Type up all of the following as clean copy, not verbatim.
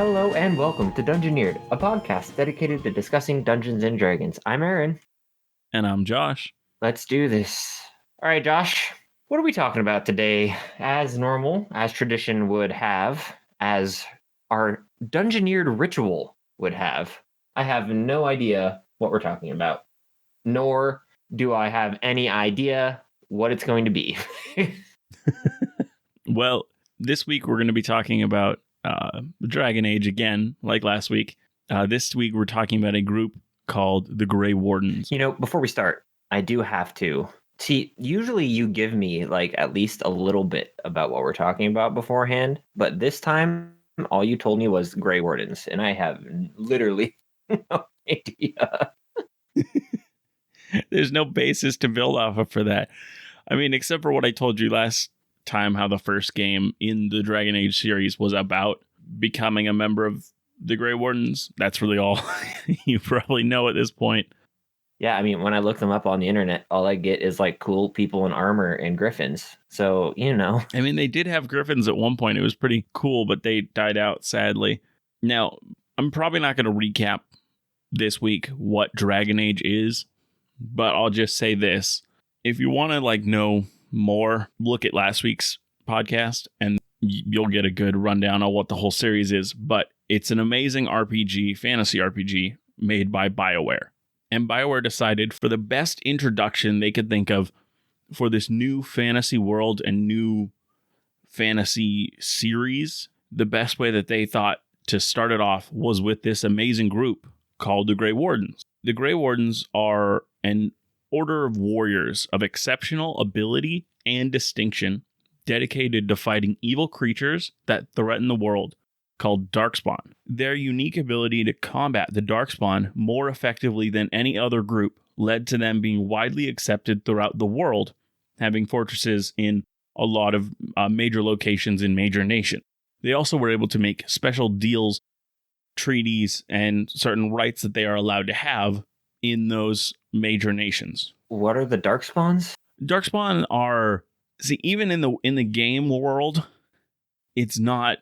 Hello and welcome to Dungeoneered, a podcast dedicated to discussing Dungeons and Dragons. I'm Aaron. And I'm Josh. Let's do this. All right, Josh, what are we talking about today? As normal, as tradition would have, as our Dungeoneered ritual would have, I have no idea what we're talking about, nor do I have any idea what it's going to be. Well, this week we're going to be talking about Dragon Age again, like last week. This week we're talking about a group called the Grey Wardens. You know, before we start, I do have to. See, usually you give me like at least a little bit about what we're talking about beforehand, but this time all you told me was Grey Wardens, and I have literally no idea. There's no basis to build off of for that. I mean, except for what I told you last time, how the first game in the Dragon Age series was about becoming a member of the Grey Wardens. That's really all you probably know at this point. Yeah, I mean, when I look them up on the internet, all I get is like cool people in armor and griffins. So, you know. I mean, they did have griffins at one point. It was pretty cool, but they died out, sadly. Now, I'm probably not going to recap this week what Dragon Age is, but I'll just say this. If you want to know more, look at last week's podcast and you'll get a good rundown on what the whole series is. But it's an amazing RPG, fantasy RPG, made by BioWare. And BioWare decided for the best introduction they could think of for this new fantasy world and new fantasy series, the best way that they thought to start it off was with this amazing group called the Grey Wardens. The Grey Wardens are an order of warriors of exceptional ability and distinction dedicated to fighting evil creatures that threaten the world, called Darkspawn. Their unique ability to combat the Darkspawn more effectively than any other group led to them being widely accepted throughout the world, having fortresses in a lot of major locations in major nations. They also were able to make special deals, treaties, and certain rights that they are allowed to have in those major nations. What are the Darkspawns? Darkspawn are, even in the game world, it's not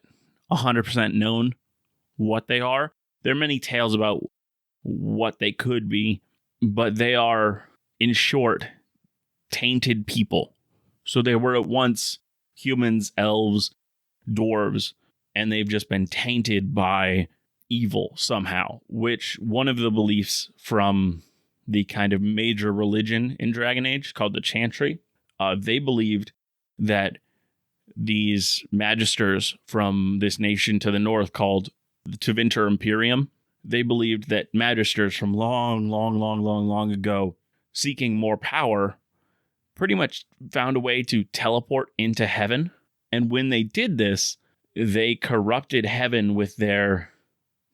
100% known what they are. There are many tales about what they could be, but they are, in short, tainted people. So they were at once humans, elves, dwarves, and they've just been tainted by evil somehow, which one of the beliefs from the kind of major religion in Dragon Age called the Chantry, they believed that these magisters from this nation to the north called the Tevinter Imperium, they believed that magisters from long ago, seeking more power, pretty much found a way to teleport into heaven. And when they did this, they corrupted heaven with their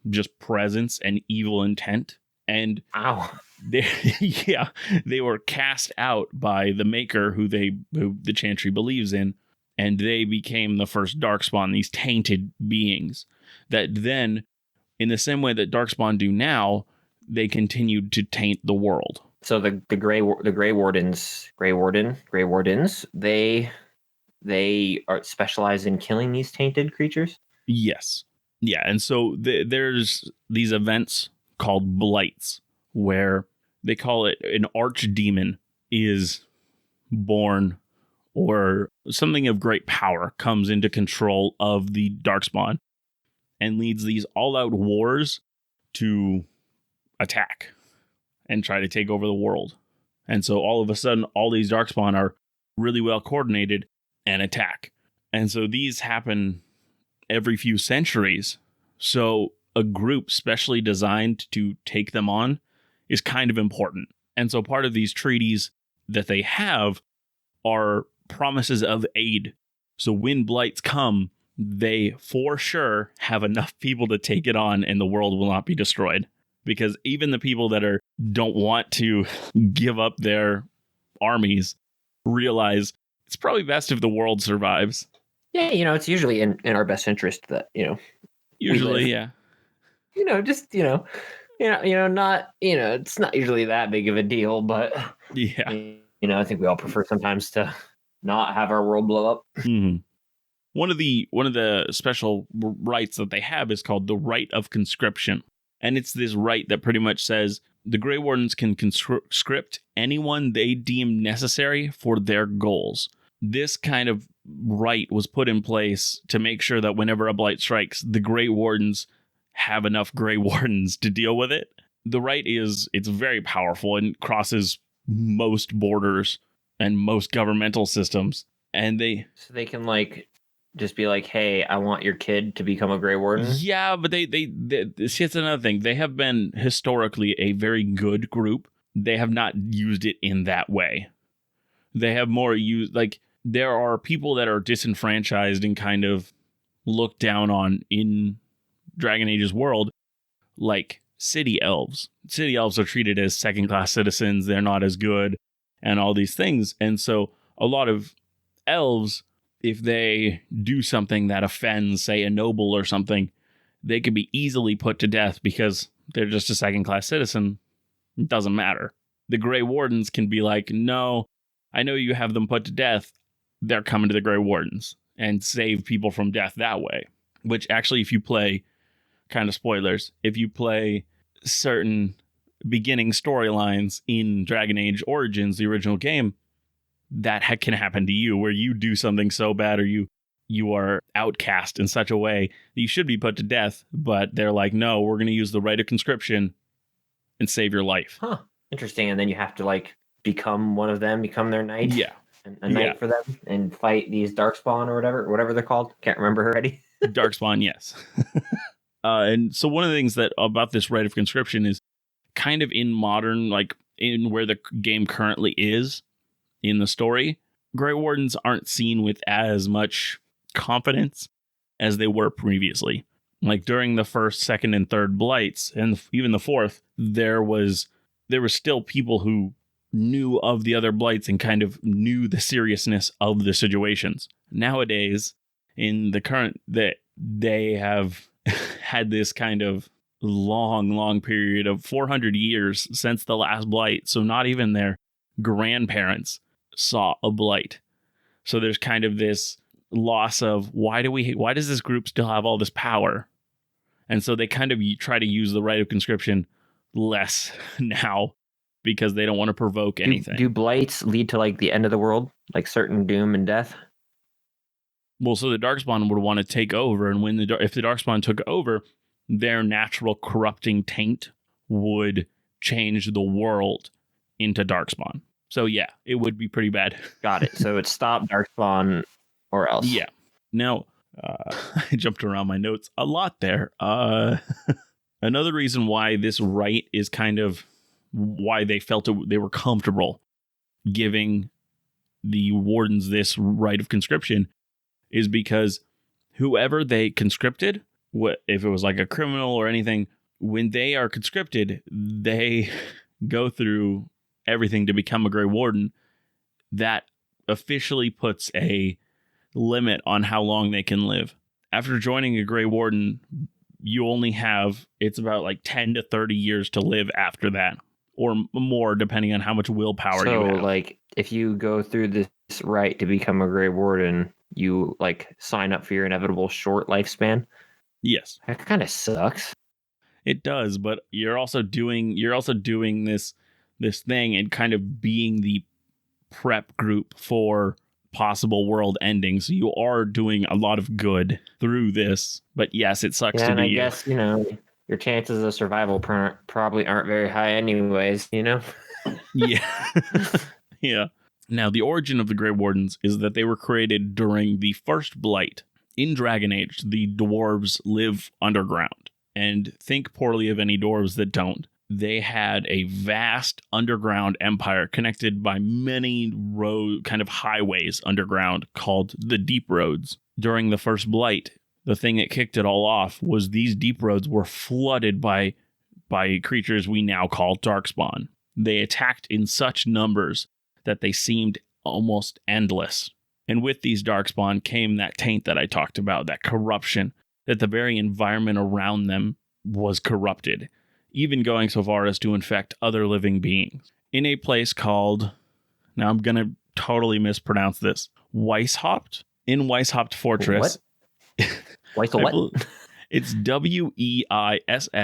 just presence and evil intent. And they were cast out by the Maker, who the Chantry believes in, and they became the first Darkspawn, these tainted beings that then, in the same way that Darkspawn do now, they continued to taint the world. So the Grey Wardens, they are specialized in killing these tainted creatures? Yes. Yeah, and so there's these events called blights, where they call it an archdemon is born, or something of great power comes into control of the Darkspawn and leads these all-out wars to attack and try to take over the world. And so all of a sudden, all these Darkspawn are really well coordinated and attack. And so these happen every few centuries. So a group specially designed to take them on is kind of important. And so part of these treaties that they have are promises of aid. So when blights come, they for sure have enough people to take it on and the world will not be destroyed. Because even the people that don't want to give up their armies realize it's probably best if the world survives. Yeah, it's usually in our best interest that, usually, yeah. It's not usually that big of a deal, but yeah. I think we all prefer sometimes to not have our world blow up. Mm-hmm. One of the special rights that they have is called the right of conscription. And it's this right that pretty much says the Grey Wardens can conscript anyone they deem necessary for their goals. This kind of right was put in place to make sure that whenever a blight strikes, the Grey Wardens have enough Grey Wardens to deal with it. The right it's very powerful and crosses most borders and most governmental systems. And So they can like just be like, hey, I want your kid to become a Grey Warden. Yeah, but they see, it's another thing. They have been historically a very good group. They have not used it in that way. They have more used, like, there are people that are disenfranchised and kind of looked down on in Dragon Age's world, like city elves. City elves are treated as second-class citizens. They're not as good and all these things. And so a lot of elves, if they do something that offends, say, a noble or something, they could be easily put to death because they're just a second-class citizen. It doesn't matter. The Grey Wardens can be like, no, I know you have them put to death. They're coming to the Grey Wardens and save people from death that way. Which actually, if you play, kind of spoilers, if you play certain beginning storylines in Dragon Age Origins, the original game, that can happen to you, where you do something so bad or you are outcast in such a way that you should be put to death, but they're like, no, we're going to use the right of conscription and save your life. Huh. Interesting. And then you have to like become one of them, become their knight. Yeah. A knight for them and fight these Darkspawn or whatever they're called. Can't remember already. Darkspawn, yes. And so one of the things that about this right of conscription is kind of in modern, like in where the game currently is in the story, Grey Wardens aren't seen with as much confidence as they were previously. Like during the first, second, and third blights, and even the fourth, there was still people who knew of the other blights and kind of knew the seriousness of the situations. Nowadays, in the current, that they have had this kind of long period of 400 years since the last blight, so not even their grandparents saw a blight. So there's kind of this loss of why does this group still have all this power? And so they kind of try to use the right of conscription less now because they don't want to provoke anything. Do blights lead to like the end of the world, like certain doom and death? Well, so the Darkspawn would want to take over, and if the Darkspawn took over, their natural corrupting taint would change the world into Darkspawn. So yeah, it would be pretty bad. Got it. So it's stop Darkspawn or else. Yeah. Now, I jumped around my notes a lot there. Another reason why this right is kind of why they felt they were comfortable giving the Wardens this right of conscription is because whoever they conscripted, if it was like a criminal or anything, when they are conscripted, they go through everything to become a Grey Warden. That officially puts a limit on how long they can live. After joining a Grey Warden, you only have, it's about like 10 to 30 years to live after that, or more depending on how much willpower you have. So like if you go through this right to become a Grey Warden, you like sign up for your inevitable short lifespan? Yes. That kind of sucks. It does, but you're also doing this thing and kind of being the prep group for possible world ending. So you are doing a lot of good through this, but yes, it sucks to be I guess, your chances of survival probably aren't very high anyways, Yeah. Yeah. Now, the origin of the Grey Wardens is that they were created during the first blight. In Dragon Age, the dwarves live underground. And think poorly of any dwarves that don't. They had a vast underground empire connected by many kind of highways underground called the Deep Roads. During the first blight, the thing that kicked it all off was these deep roads were flooded by creatures we now call Darkspawn. They attacked in such numbers that they seemed almost endless. And with these Darkspawn came that taint that I talked about, that corruption, that the very environment around them was corrupted, even going so far as to infect other living beings. In a place called, now I'm going to totally mispronounce this, Weishaupt. In Weishaupt Fortress. What? Weiss a I what? It's Weisshaupt.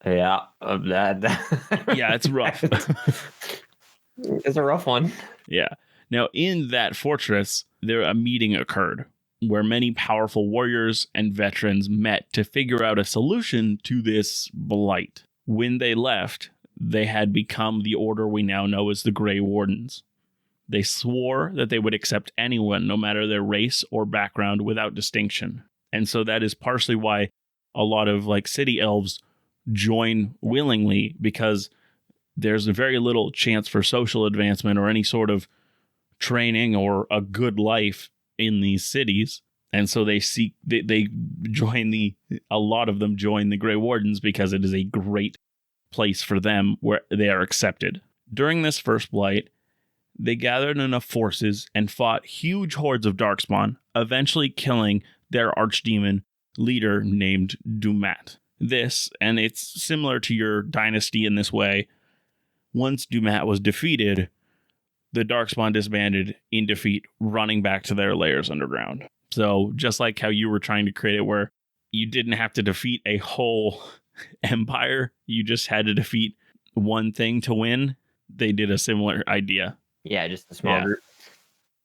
Yeah, that Yeah, it's rough. It's a rough one. Yeah. Now, in that fortress, a meeting occurred where many powerful warriors and veterans met to figure out a solution to this blight. When they left, they had become the order we now know as the Grey Wardens. They swore that they would accept anyone, no matter their race or background, without distinction. And so that is partially why a lot of city elves join willingly, because there's very little chance for social advancement or any sort of training or a good life in these cities. And so they join a lot of them join the Grey Wardens because it is a great place for them where they are accepted. During this first blight, they gathered enough forces and fought huge hordes of Darkspawn, eventually killing their archdemon leader named Dumat. This, and it's similar to your dynasty in this way, once Dumat was defeated, the Darkspawn disbanded in defeat, running back to their lairs underground. So just like how you were trying to create it where you didn't have to defeat a whole empire, you just had to defeat one thing to win, they did a similar idea. Yeah, just a small group.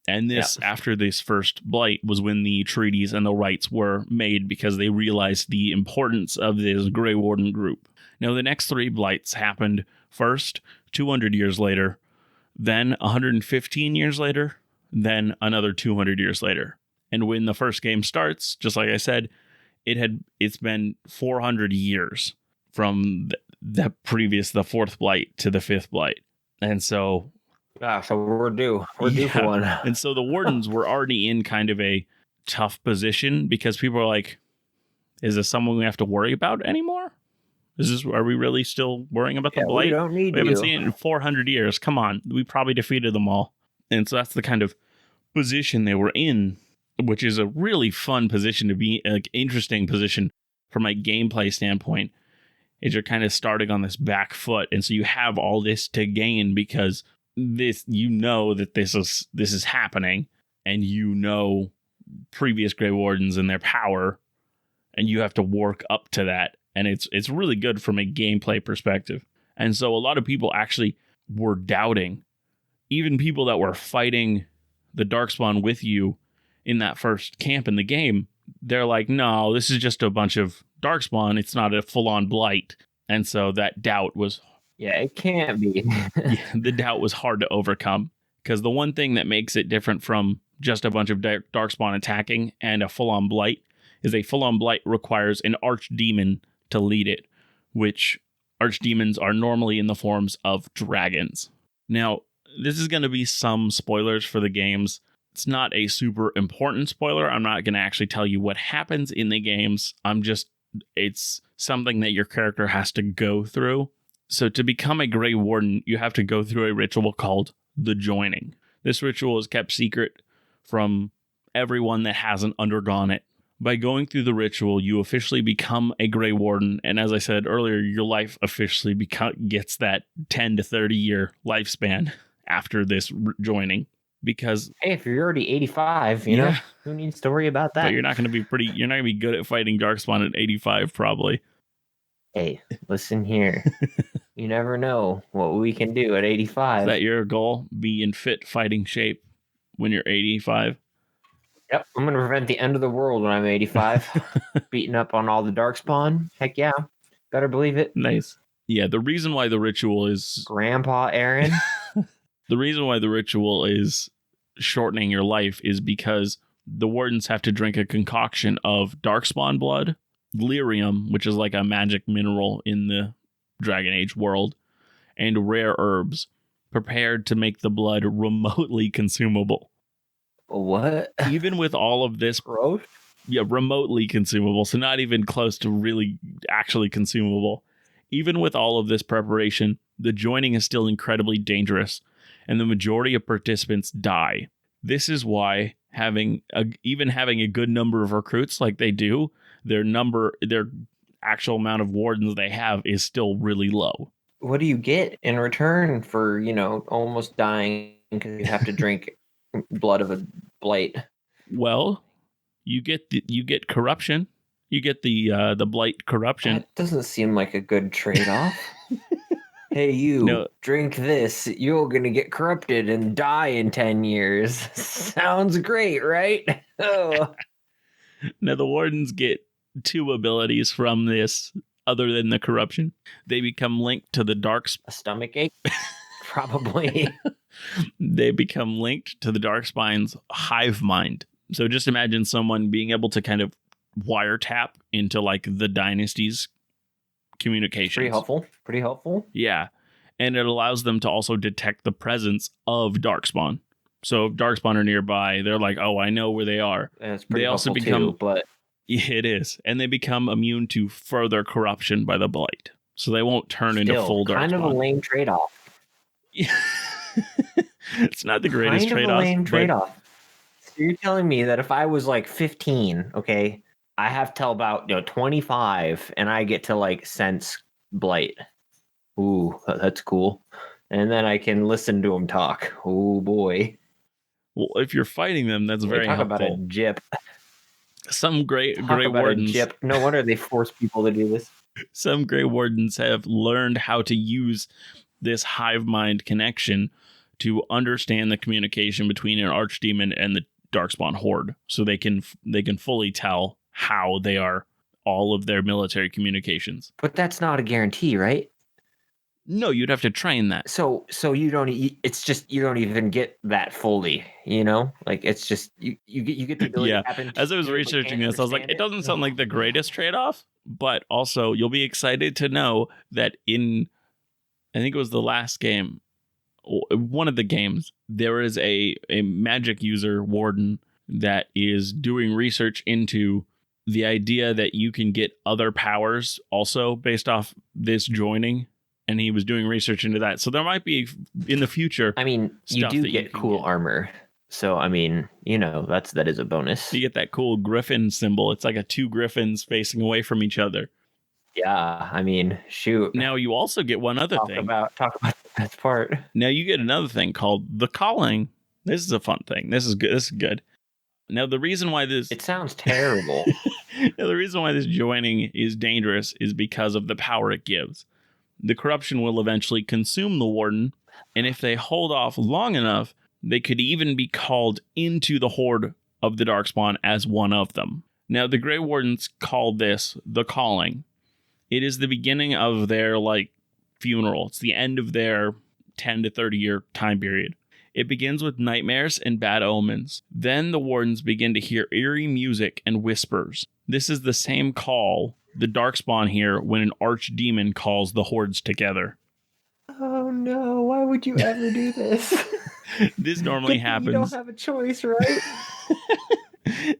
And after this first blight, was when the treaties and the rights were made, because they realized the importance of this Grey Warden group. Now, the next 3 blights happened first 200 years later, then 115 years later, then another 200 years later. And when the first game starts, just like I said, it's been 400 years from the 4th blight to the 5th blight. And so... so we're due. We're due for one. And so the Wardens were already in kind of a tough position, because people are like, is this someone we have to worry about anymore? Are we really still worrying about the blight? We don't need We haven't seen it in 400 years. Come on. We probably defeated them all. And so that's the kind of position they were in, which is a really fun position to be, interesting position from a gameplay standpoint, is you're kind of starting on this back foot. And so you have all this to gain, because this is happening, and previous Grey Wardens and their power, and you have to work up to that. And it's really good from a gameplay perspective. And so a lot of people actually were doubting, even people that were fighting the Darkspawn with you in that first camp in the game. They're like, no, this is just a bunch of Darkspawn. It's not a full-on blight. And so that doubt was... Yeah, it can't be. The doubt was hard to overcome, because the one thing that makes it different from just a bunch of Darkspawn attacking and a full-on blight is a full-on blight requires an archdemon to lead it, which archdemons are normally in the forms of dragons. Now, this is going to be some spoilers for the games. It's not a super important spoiler. I'm not going to actually tell you what happens in the games. It's something that your character has to go through. So to become a Grey Warden, you have to go through a ritual called the Joining. This ritual is kept secret from everyone that hasn't undergone it. By going through the ritual, you officially become a Grey Warden, and as I said earlier, your life officially gets that 10 to 30 year lifespan after this joining. Because hey, if you're already 85, you know, who needs to worry about that? But you're not going to be good at fighting Darkspawn at 85, probably. Hey, listen here. You never know what we can do at 85. Is that your goal? Be in fit fighting shape when you're 85? Yep, I'm going to prevent the end of the world when I'm 85. Beating up on all the Darkspawn. Heck yeah. Better believe it. Nice. Yeah, the reason why the ritual is... Grandpa Aaron. The reason why the ritual is shortening your life is because the Wardens have to drink a concoction of Darkspawn blood, lyrium, which is like a magic mineral in the Dragon Age world, and rare herbs, prepared to make the blood remotely consumable. What? Even with all of this... Gross? Yeah, remotely consumable, so not even close to really actually consumable. Even with all of this preparation, the joining is still incredibly dangerous, and the majority of participants die. This is why even having a good number of recruits like they do, their actual amount of wardens they have is still really low. What do you get in return for, almost dying because you have to drink blood of a blight. Well, you get corruption. You get the blight corruption. That doesn't seem like a good trade-off. Hey, you, No. drink this. You're going to get corrupted and die in 10 years. Sounds great, right? Oh. Now, the Wardens get 2 abilities from this other than the corruption. They become linked to the A stomach ache? Probably. They become linked to the Darkspine's hive mind. So just imagine someone being able to kind of wiretap into like the dynasty's communications. Pretty helpful. Yeah. And it allows them to also detect the presence of Darkspawn. So if Darkspawn are nearby, they're like, oh, I know where they are. And it's pretty They also helpful become, too, but it is. And they become immune to further corruption by the blight. So they won't turn into full Darkspawn. Kind of a lame trade-off. It's not the greatest trade-off. Kind of a lame trade-off. So you're telling me that if I was like 15, okay, I have till about 25, and I get to like sense blight. Ooh, that's cool. And then I can listen to them talk. Oh boy. Well, if you're fighting them, that's very talk helpful. About a jip. Some great wardens. No wonder they force people to do this. Some Grey Wardens have learned how to use this hive mind connection to understand the communication between an archdemon and the Darkspawn horde, so they can fully tell how they are all of their military communications. But that's not a guarantee, right? No, you'd have to train that. So you don't. It's just you don't even get that fully. Like it's just you get the ability. Yeah. To happen As I was researching this, I was like, it doesn't sound like the greatest trade-off, but also you'll be excited to know that in, I think it was the last game, one of the games, there is a magic user warden that is doing research into the idea that you can get other powers also based off this joining. And he was doing research into that. So there might be in the future. I mean, you do get cool armor. So, I mean, that is a bonus. You get that cool griffin symbol. It's like a 2 griffins facing away from each other. Yeah, I mean, shoot. Now you also get one other thing. Talk about the best part. Now you get another thing called the calling. This is a fun thing. This is good. Now the reason why this... It sounds terrible. Now the reason why this joining is dangerous is because of the power it gives. The corruption will eventually consume the warden, and if they hold off long enough, they could even be called into the horde of the Darkspawn as one of them. Now, the Grey Wardens call this the calling. It is the beginning of their, funeral. It's the end of their 10 to 30 year time period. It begins with nightmares and bad omens. Then the Wardens begin to hear eerie music and whispers. This is the same call the Darkspawn hear when an archdemon calls the hordes together. Oh no, why would you ever do this? This normally happens. You don't have a choice, right?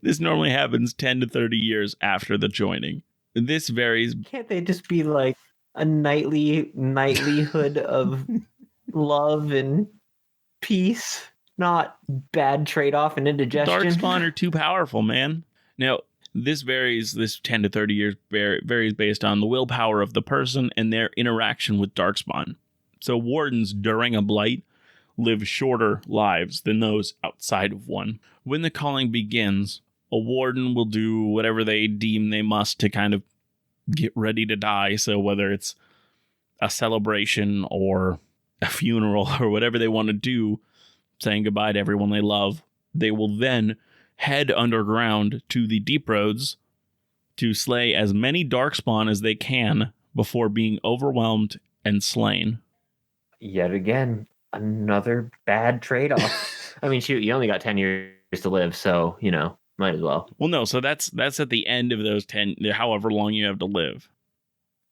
This normally happens 10 to 30 years after the joining. This varies. Can't they just be like a knightlyhood of love and peace, not bad trade-off and indigestion? Darkspawn are too powerful, man. Now, this 10 to 30 years varies based on the willpower of the person and their interaction with Darkspawn. So wardens during a blight live shorter lives than those outside of one. When the calling begins, a warden will do whatever they deem they must to kind of get ready to die. So whether it's a celebration or a funeral or whatever they want to do, saying goodbye to everyone they love, they will then head underground to the deep roads to slay as many Darkspawn as they can before being overwhelmed and slain. Yet again, another bad trade-off. I mean, shoot, you only got 10 years to live, so, might as well. Well, no, so that's at the end of those 10, however long you have to live.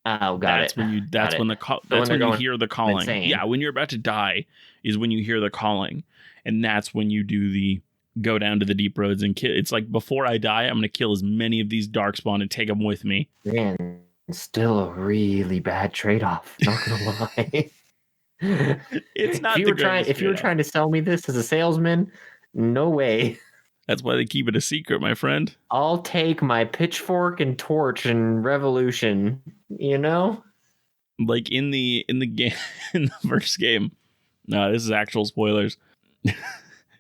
Oh, That's when you hear the calling. Insane. Yeah, when you're about to die is when you hear the calling. And that's when you do the go down to the deep roads and kill. It's like, before I die, I'm going to kill as many of these Darkspawn and take them with me. Man, still a really bad trade-off. Not gonna lie. It's not. If you were trying to sell me this as a salesman, no way. That's why they keep it a secret, my friend. I'll take my pitchfork and torch and revolution. Like in the game, in the first game. No, this is actual spoilers.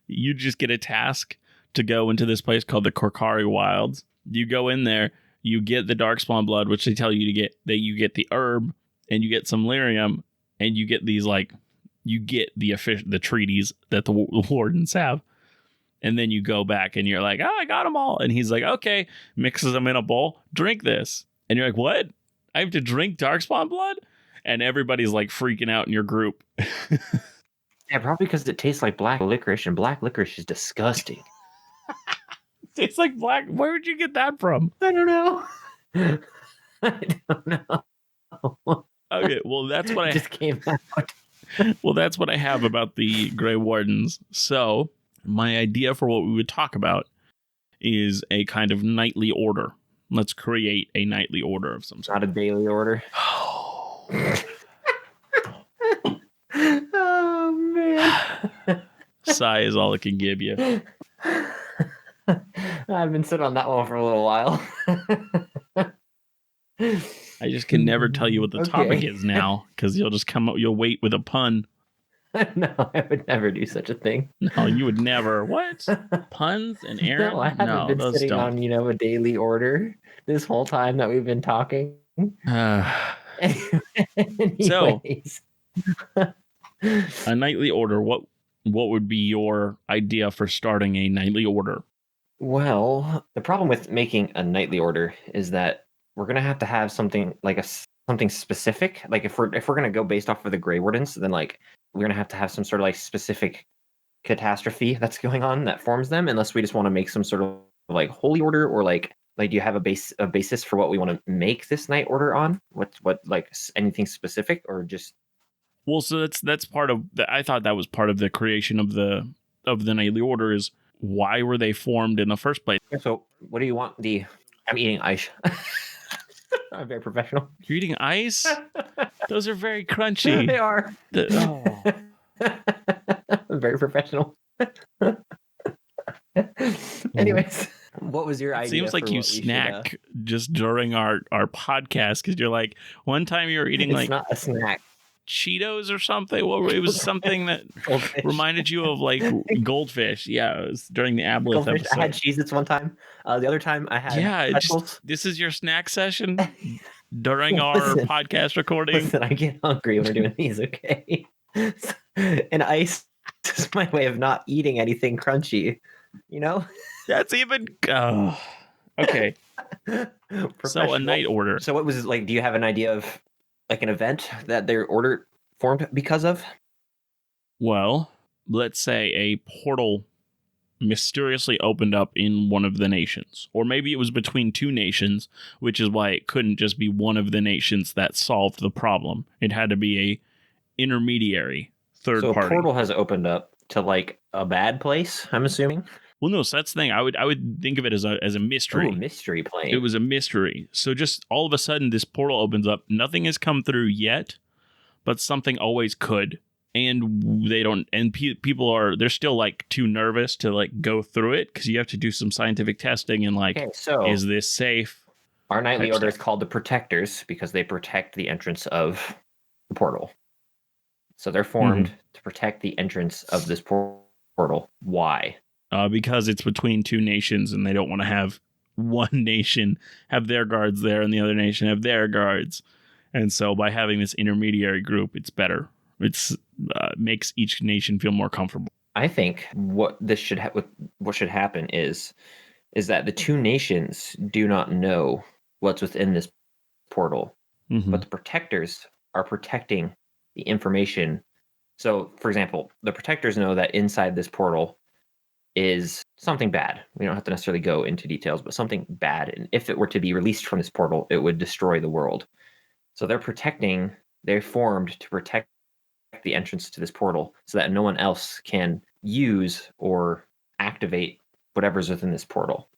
you just get a task to go into this place called the Korkari Wilds. You go in there, you get the Darkspawn blood, which they tell you to get. That you get the herb, and you get some lyrium, and you get these you get the treaties that the wardens have. And then you go back and you're like, oh, I got them all. And he's like, okay, mixes them in a bowl, drink this. And you're like, what? I have to drink Darkspawn blood? And everybody's like freaking out in your group. Yeah, probably because it tastes like black licorice, and black licorice is disgusting. Tastes like black. Where would you get that from? I don't know. I don't know. Okay, well, that's what It just came out. Well, that's what I have about the Grey Wardens. So my idea for what we would talk about is a kind of nightly order. Let's create a nightly order of some sort. Not a daily order. Oh, man. Sigh is all it can give you. I've been sitting on that one for a little while. I just can never tell you what the topic is now, because you'll just come up, you'll wait with a pun. No, I would never do such a thing. No, you would never. What? Puns and Aaron? No, I haven't been sitting on, a daily order this whole time that we've been talking. Anyways. So, a nightly order. What would be your idea for starting a nightly order? Well, the problem with making a nightly order is that we're gonna have to have something like something specific. Like if we're gonna go based off of the Grey Wardens, then like we're gonna have some sort of like specific catastrophe that's going on that forms them. Unless we just want to make some sort of like holy order, or like do you have a basis for what we want to make this night order on? What like anything specific, or just? Well, so that's part of I thought that was part of the creation of the nightly order is why were they formed in the first place? So what do you want? I'm eating ice. I'm very professional. You're eating ice? Those are very crunchy. They are. I'm very professional. Anyways, what was your idea? Seems like you snack just during our podcast, because you're like, one time you were eating it's not a snack. Cheetos or something. It was something that reminded you of like goldfish. Yeah, it was during the Ablith episode. I had Cheez-Its one time. The other time I had this is your snack session during our podcast recording. Listen, I get hungry when we're doing these, okay? And ice is my way of not eating anything crunchy, That's even... okay. So a night order. So what was it like? Do you have an idea of like an event that their order formed because of? Well, let's say a portal mysteriously opened up in one of the nations. Or maybe it was between two nations, which is why it couldn't just be one of the nations that solved the problem. It had to be a intermediary third party. So a portal has opened up to like a bad place, I'm assuming? Well, no, so that's the thing. I would think of it as a mystery. Oh, mystery plane. It was a mystery. So just all of a sudden, this portal opens up. Nothing has come through yet, but something always could. And they don't. And people they're still like too nervous to like go through it, because you have to do some scientific testing and like, is this safe? Our nightly order is called the Protectors because they protect the entrance of the portal. So they're formed to protect the entrance of this portal. Why? Because it's between two nations, and they don't want to have one nation have their guards there and the other nation have their guards. And so by having this intermediary group, it's better. It's makes each nation feel more comfortable. I think what should happen is that the two nations do not know what's within this portal, but the Protectors are protecting the information. So, for example, the Protectors know that inside this portal is something bad. We don't have to necessarily go into details, but something bad. And if it were to be released from this portal, it would destroy the world. So they're formed to protect the entrance to this portal so that no one else can use or activate whatever's within this portal.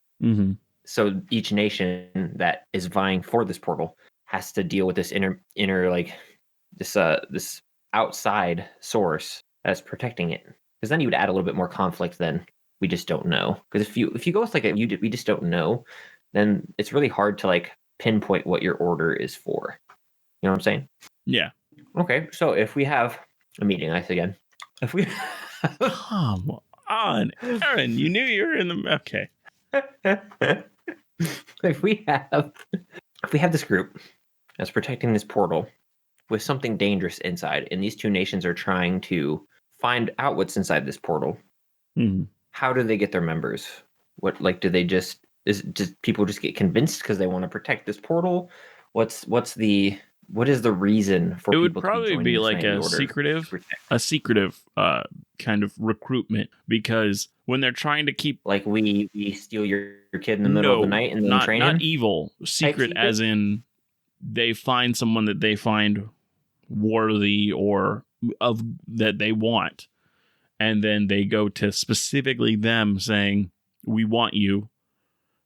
So each nation that is vying for this portal has to deal with this inner like this outside source that's protecting it. Because then you would add a little bit more conflict than we just don't know. Because if you go with like we just don't know, then it's really hard to like pinpoint what your order is for. You know what I'm saying? Yeah. Okay, so if we have a meeting, if we on, Aaron. You knew you were in the okay. if we have this group that's protecting this portal with something dangerous inside, and these two nations are trying to find out what's inside this portal, how do they get their members? What, like, do they just people just get convinced because they want to protect this portal? What is the reason for it would people probably to be be joining like this knightly order a secretive kind of recruitment, because when they're trying to keep, like, we steal your kid in the middle of the night and then train not him? evil, secret as in they find someone that they find worthy or of that they want, and then they go to specifically them saying, we want you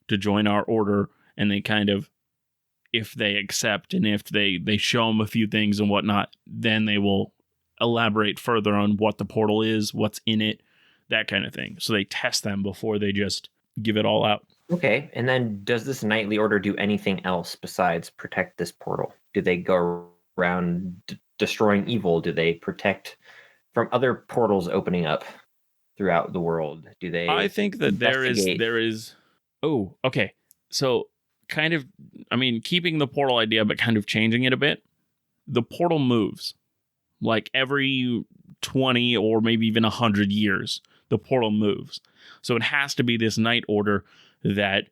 to join our order, and they kind of, if they accept and if they show them a few things and whatnot, then they will elaborate further on what the portal is, what's in it, that kind of thing. So they test them before they just give it all out. Okay, and then does this knightly order do anything else besides protect this portal? Do they go around destroying evil? Do they protect from other portals opening up throughout the world? Do they? I think that there is. Oh, okay. So kind of, I mean, keeping the portal idea, but kind of changing it a bit. The portal moves like every 20 or maybe even 100 years. The portal moves. So it has to be this knight order that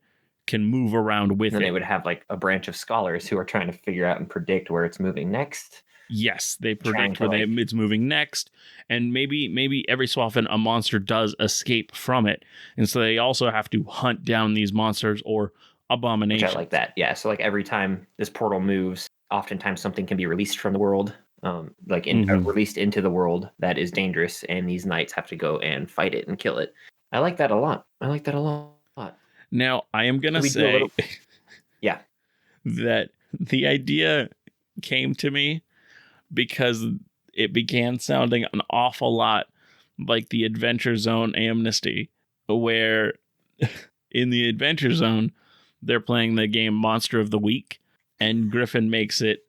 can move around with it. And they would have like a branch of scholars who are trying to figure out and predict where it's moving next. Yes, they predict where it's moving next, and maybe every so often a monster does escape from it, and so they also have to hunt down these monsters or abominations. Which I like that. Yeah, so like every time this portal moves, oftentimes something can be released from the world, released into the world that is dangerous, and these knights have to go and fight it and kill it. I like that a lot. Now, I am going to say yeah, that the idea came to me because it began sounding an awful lot like the Adventure Zone Amnesty, where in the Adventure Zone, they're playing the game Monster of the Week, and Griffin makes it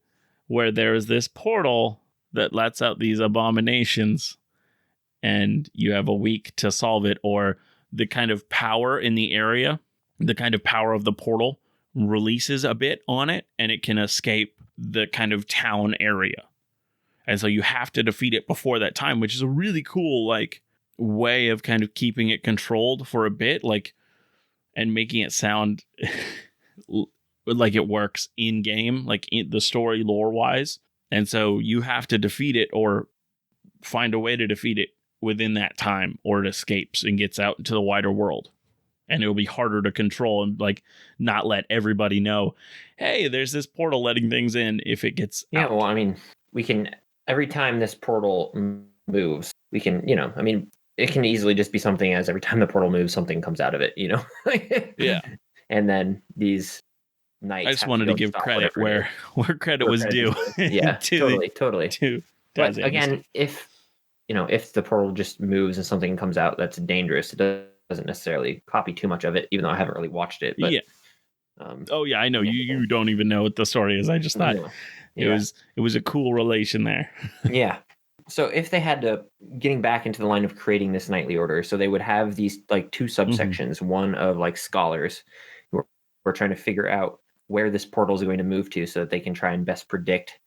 where there is this portal that lets out these abominations, and you have a week to solve it, or the kind of power in the area, the kind of power of the portal releases a bit on it, and it can escape the kind of town area. And so you have to defeat it before that time, which is a really cool, like, way of kind of keeping it controlled for a bit, like, and making it sound like it works in game, like in the story lore wise. And so you have to defeat it or find a way to defeat it within that time, or it escapes and gets out into the wider world. And it'll be harder to control and like not let everybody know, hey, there's this portal letting things in if it gets out. Well, I mean, we can, every time this portal moves, we can, it can easily just be something as every time the portal moves, something comes out of it, Yeah. And then these knights. I just wanted to give credit where credit was due. Yeah, totally. But again, if the portal just moves and something comes out that's dangerous, it doesn't necessarily copy too much of it, even though I haven't really watched it. But, yeah. I know you don't even know what the story is. I just thought it was a cool relation there. Yeah. So if they had to, getting back into the line of creating this knightly order, so they would have these like two subsections, one of like scholars who are trying to figure out where this portal is going to move to so that they can try and best predict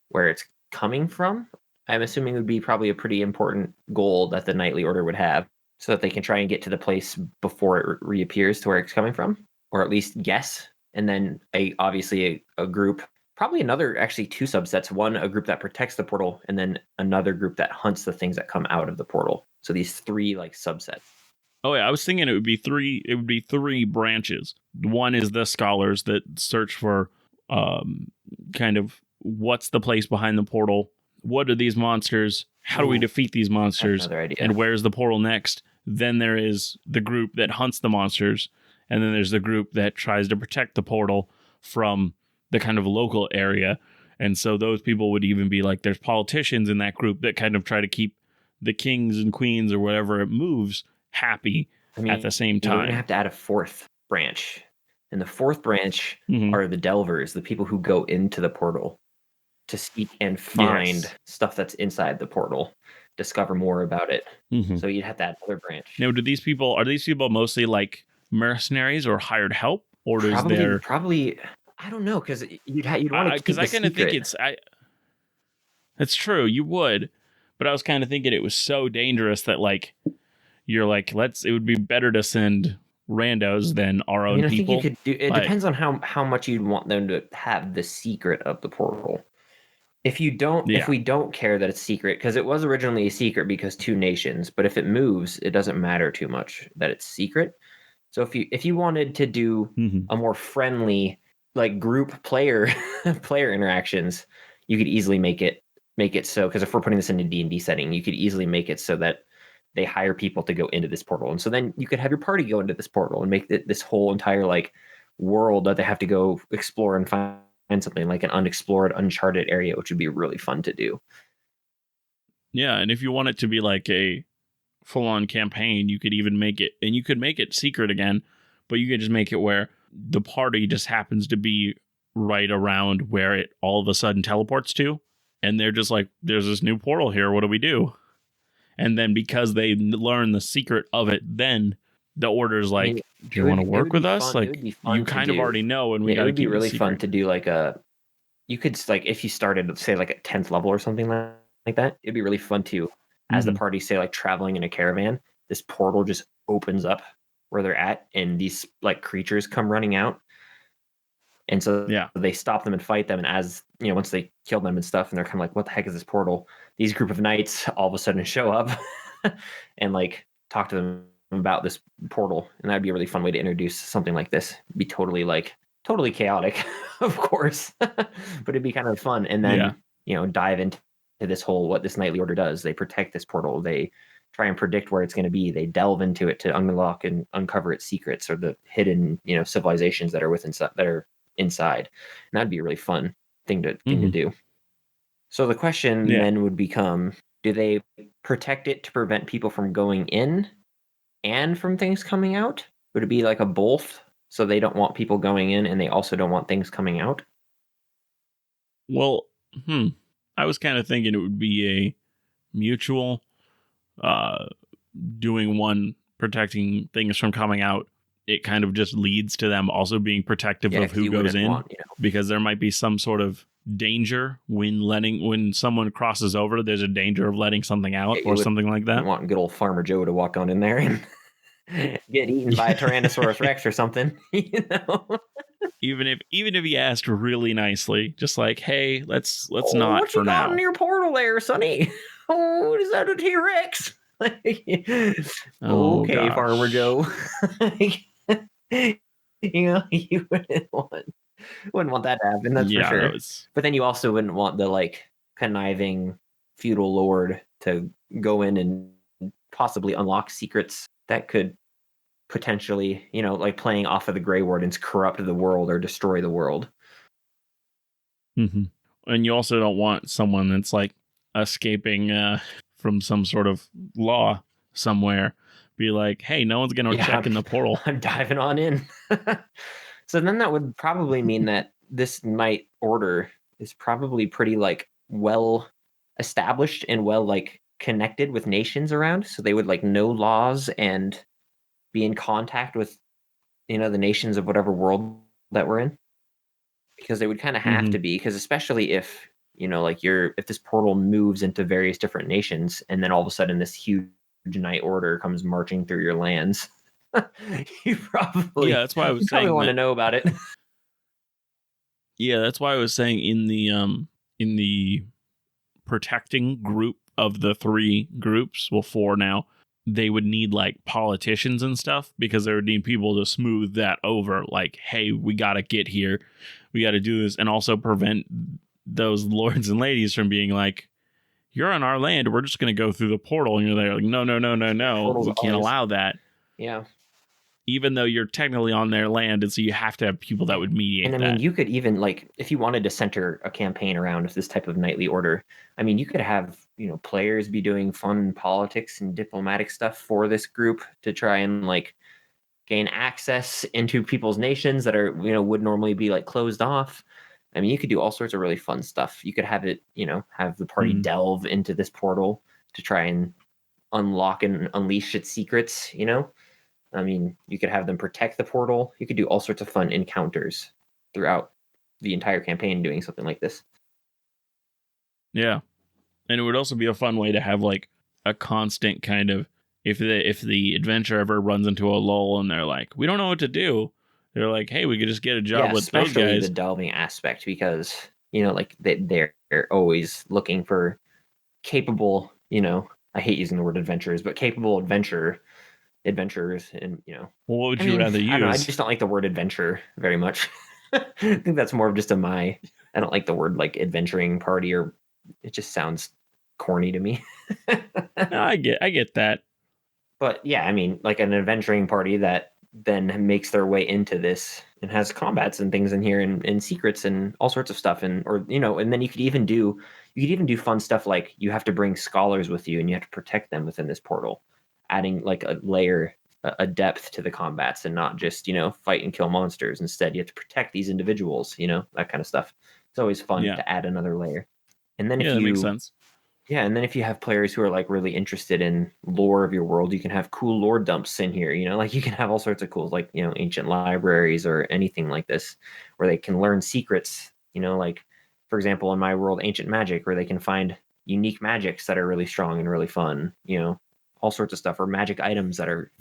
where it's coming from. I'm assuming it would be probably a pretty important goal that the knightly order would have, so that they can try and get to the place before it reappears to where it's coming from, or at least guess. And then obviously a group, probably actually two subsets. One, a group that protects the portal, and then another group that hunts the things that come out of the portal. So these three like subsets. Oh yeah, I was thinking it would be three branches. One is the scholars that search for kind of what's the place behind the portal, what are these monsters, how do we defeat these monsters, and where's the portal next. Then there is the group that hunts the monsters, and then there's the group that tries to protect the portal from the kind of local area. And so those people would even be like, there's politicians in that group that kind of try to keep the kings and queens or whatever it moves happy at the same time. We're going to have to add a fourth branch. And the fourth branch are the delvers, the people who go into the portal to seek and find stuff that's inside the portal. discover more about it. Mm-hmm. So you'd have that other branch. Now, are these people mostly like mercenaries or hired help, or is there? Probably. I don't know, because you'd want to Because keep I the kind of think secret. it's I. That's true. You would, but I was kind of thinking it was so dangerous that like you're like, it would be better to send randos than our I own mean, I think you people. could do. It But depends on how much you'd want them to have the secret of the portal. If yeah, we don't care that it's secret, because it was originally a secret because two nations, but if it moves, it doesn't matter too much that it's secret. So if you wanted to do mm-hmm. a more friendly like group player player interactions, you could easily make it so, because if we're putting this in a D&D setting, you could easily make it so that they hire people to go into this portal. And so then you could have your party go into this portal and make this whole entire like world that they have to go explore and find something like an unexplored, uncharted area, which would be really fun to do. Yeah, and if you want it to be like a full-on campaign, you could even make it, and you could make it secret again, but you could just make it where the party just happens to be right around where it all of a sudden teleports to, and they're just like, there's this new portal here, what do we do? And then because they learn the secret of it, then the order's I mean, like, do you want to it work would be with us? fun. It would Like, be you fun to kind of do. already know, and we Yeah, it got to would be keep it really fun secret. to do like you could like if you started say like at 10th level or something like that, it'd be really fun to, as the Mm-hmm. party say like traveling in a caravan, this portal just opens up where they're at and these like creatures come running out, and so Yeah. they stop them and fight them, and as you know, once they kill them and stuff and they're kind of like, what the heck is this portal, these group of knights all of a sudden show up and like talk to them about this portal, and that'd be a really fun way to introduce something like this. It'd be totally chaotic, of course, but it'd be kind of fun. And Yeah. then dive into this whole what this knightly order does. They protect this portal. They try and predict where it's going to be. They delve into it to unlock and uncover its secrets or the hidden civilizations that are inside. And that'd be a really fun thing to do. So the question Yeah. then would become, do they protect it to prevent people from going in and from things coming out? Would it be like a both? So they don't want people going in and they also don't want things coming out? Well, I was kind of thinking it would be a mutual, uh, doing one protecting things from coming out. It kind of just leads to them also being protective of who goes in, because there might be some sort of danger when someone crosses over. There's a danger of letting something out or something like that. You want good old Farmer Joe to walk on in there and get eaten by a Tyrannosaurus Rex or something, Even if he asked really nicely, just like, "Hey, let's not what for you now." got in your portal there, Sonny? Oh, is that a T-Rex? Okay, gosh. Farmer Joe. You wouldn't want that to happen, that's for sure. But then you also wouldn't want the like conniving feudal lord to go in and possibly unlock secrets that could potentially, like playing off of the Grey Wardens, corrupt the world or destroy the world. Mm-hmm. And you also don't want someone that's like escaping from some sort of law somewhere. Be like, hey, no one's going to check in the portal. I'm diving on in. So then that would probably mean that this knight order is probably pretty like well established and well like connected with nations around. So they would like know laws and be in contact with the nations of whatever world that we're in, because they would kind of have to be, because especially if if this portal moves into various different nations and then all of a sudden this huge knight order comes marching through your lands, you probably that's why I was probably saying want to know about it. Yeah, that's why I was saying in the protecting group of the three groups, well, four now, they would need like politicians and stuff, because they would need people to smooth that over. Like, hey, we got to get here. We got to do this, and also prevent those lords and ladies from being like, you're on our land. We're just going to go through the portal. And you're there like, no. We can't allow that. Yeah. Even though you're technically on their land, and so you have to have people that would mediate that. And I mean, you could even, like, if you wanted to center a campaign around this type of knightly order, I mean, you could have, players be doing fun politics and diplomatic stuff for this group to try and, like, gain access into people's nations that are, would normally be, like, closed off. I mean, you could do all sorts of really fun stuff. You could have it, have the party delve into this portal to try and unlock and unleash its secrets, you know? I mean, you could have them protect the portal. You could do all sorts of fun encounters throughout the entire campaign doing something like this. Yeah. And it would also be a fun way to have like a constant kind of, if the adventure ever runs into a lull and they're like, we don't know what to do, they're like, hey, we could just get a job Yeah, with those especially the guys. delving aspect, because like they're always looking for capable, I hate using the word adventurers, but capable adventurers, and Well, what would I you mean, rather I don't know, I use? just don't like the word adventure very much. I think that's more of just I don't like the word like adventuring party, or it just sounds corny to me. No, I get that. But yeah, I mean, like an adventuring party that then makes their way into this and has combats and things in here, and secrets and all sorts of stuff, and then you could even do fun stuff like you have to bring scholars with you and you have to protect them within this portal, adding like a layer, a depth to the combats, and not just fight and kill monsters. Instead, you have to protect these individuals, that kind of stuff. It's always fun Yeah. to add another layer. And then Yeah, if that makes you sense. Yeah, and then if you have players who are like really interested in lore of your world, you can have cool lore dumps in here. Like you can have all sorts of cool, like ancient libraries or anything like this, where they can learn secrets. Like for example, in my world, ancient magic, where they can find unique magics that are really strong and really fun. All sorts of stuff, or magic items that are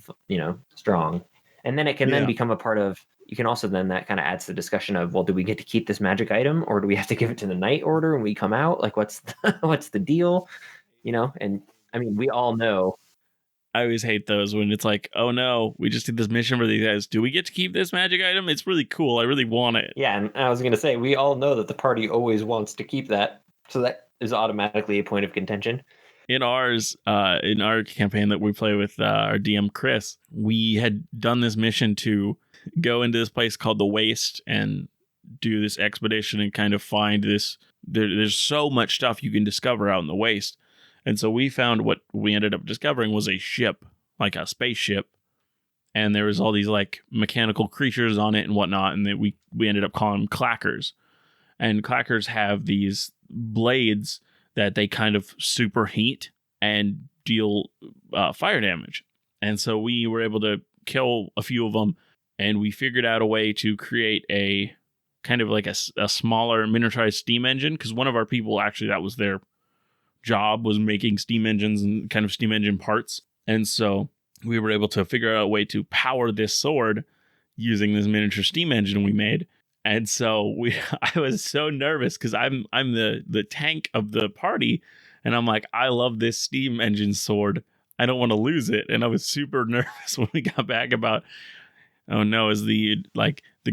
strong, and then it can then Yeah. become a part of. You can also then that kind of adds the discussion of, well, do we get to keep this magic item, or do we have to give it to the Night Order when we come out? Like, what's the deal? And I mean, we all know. I always hate those when it's like, oh no, we just did this mission for these guys. Do we get to keep this magic item? It's really cool. I really want it. Yeah, and I was going to say, we all know that the party always wants to keep that, so that is automatically a point of contention. In our campaign that we play with our DM Chris, we had done this mission to go into this place called the Waste and do this expedition and kind of find this. There's so much stuff you can discover out in the Waste, and so we found what we ended up discovering was a ship, like a spaceship, and there was all these like mechanical creatures on it and whatnot, and we ended up calling them clackers. And clackers have these blades that they kind of superheat and deal fire damage. And so we were able to kill a few of them, and we figured out a way to create a kind of like a smaller miniaturized steam engine, because one of our people, actually, that was their job, was making steam engines and kind of steam engine parts. And so we were able to figure out a way to power this sword using this miniature steam engine we made. And so I was so nervous because I'm the tank of the party, and I'm like, I love this steam engine sword. I don't want to lose it. And I was super nervous when we got back about, oh no, is the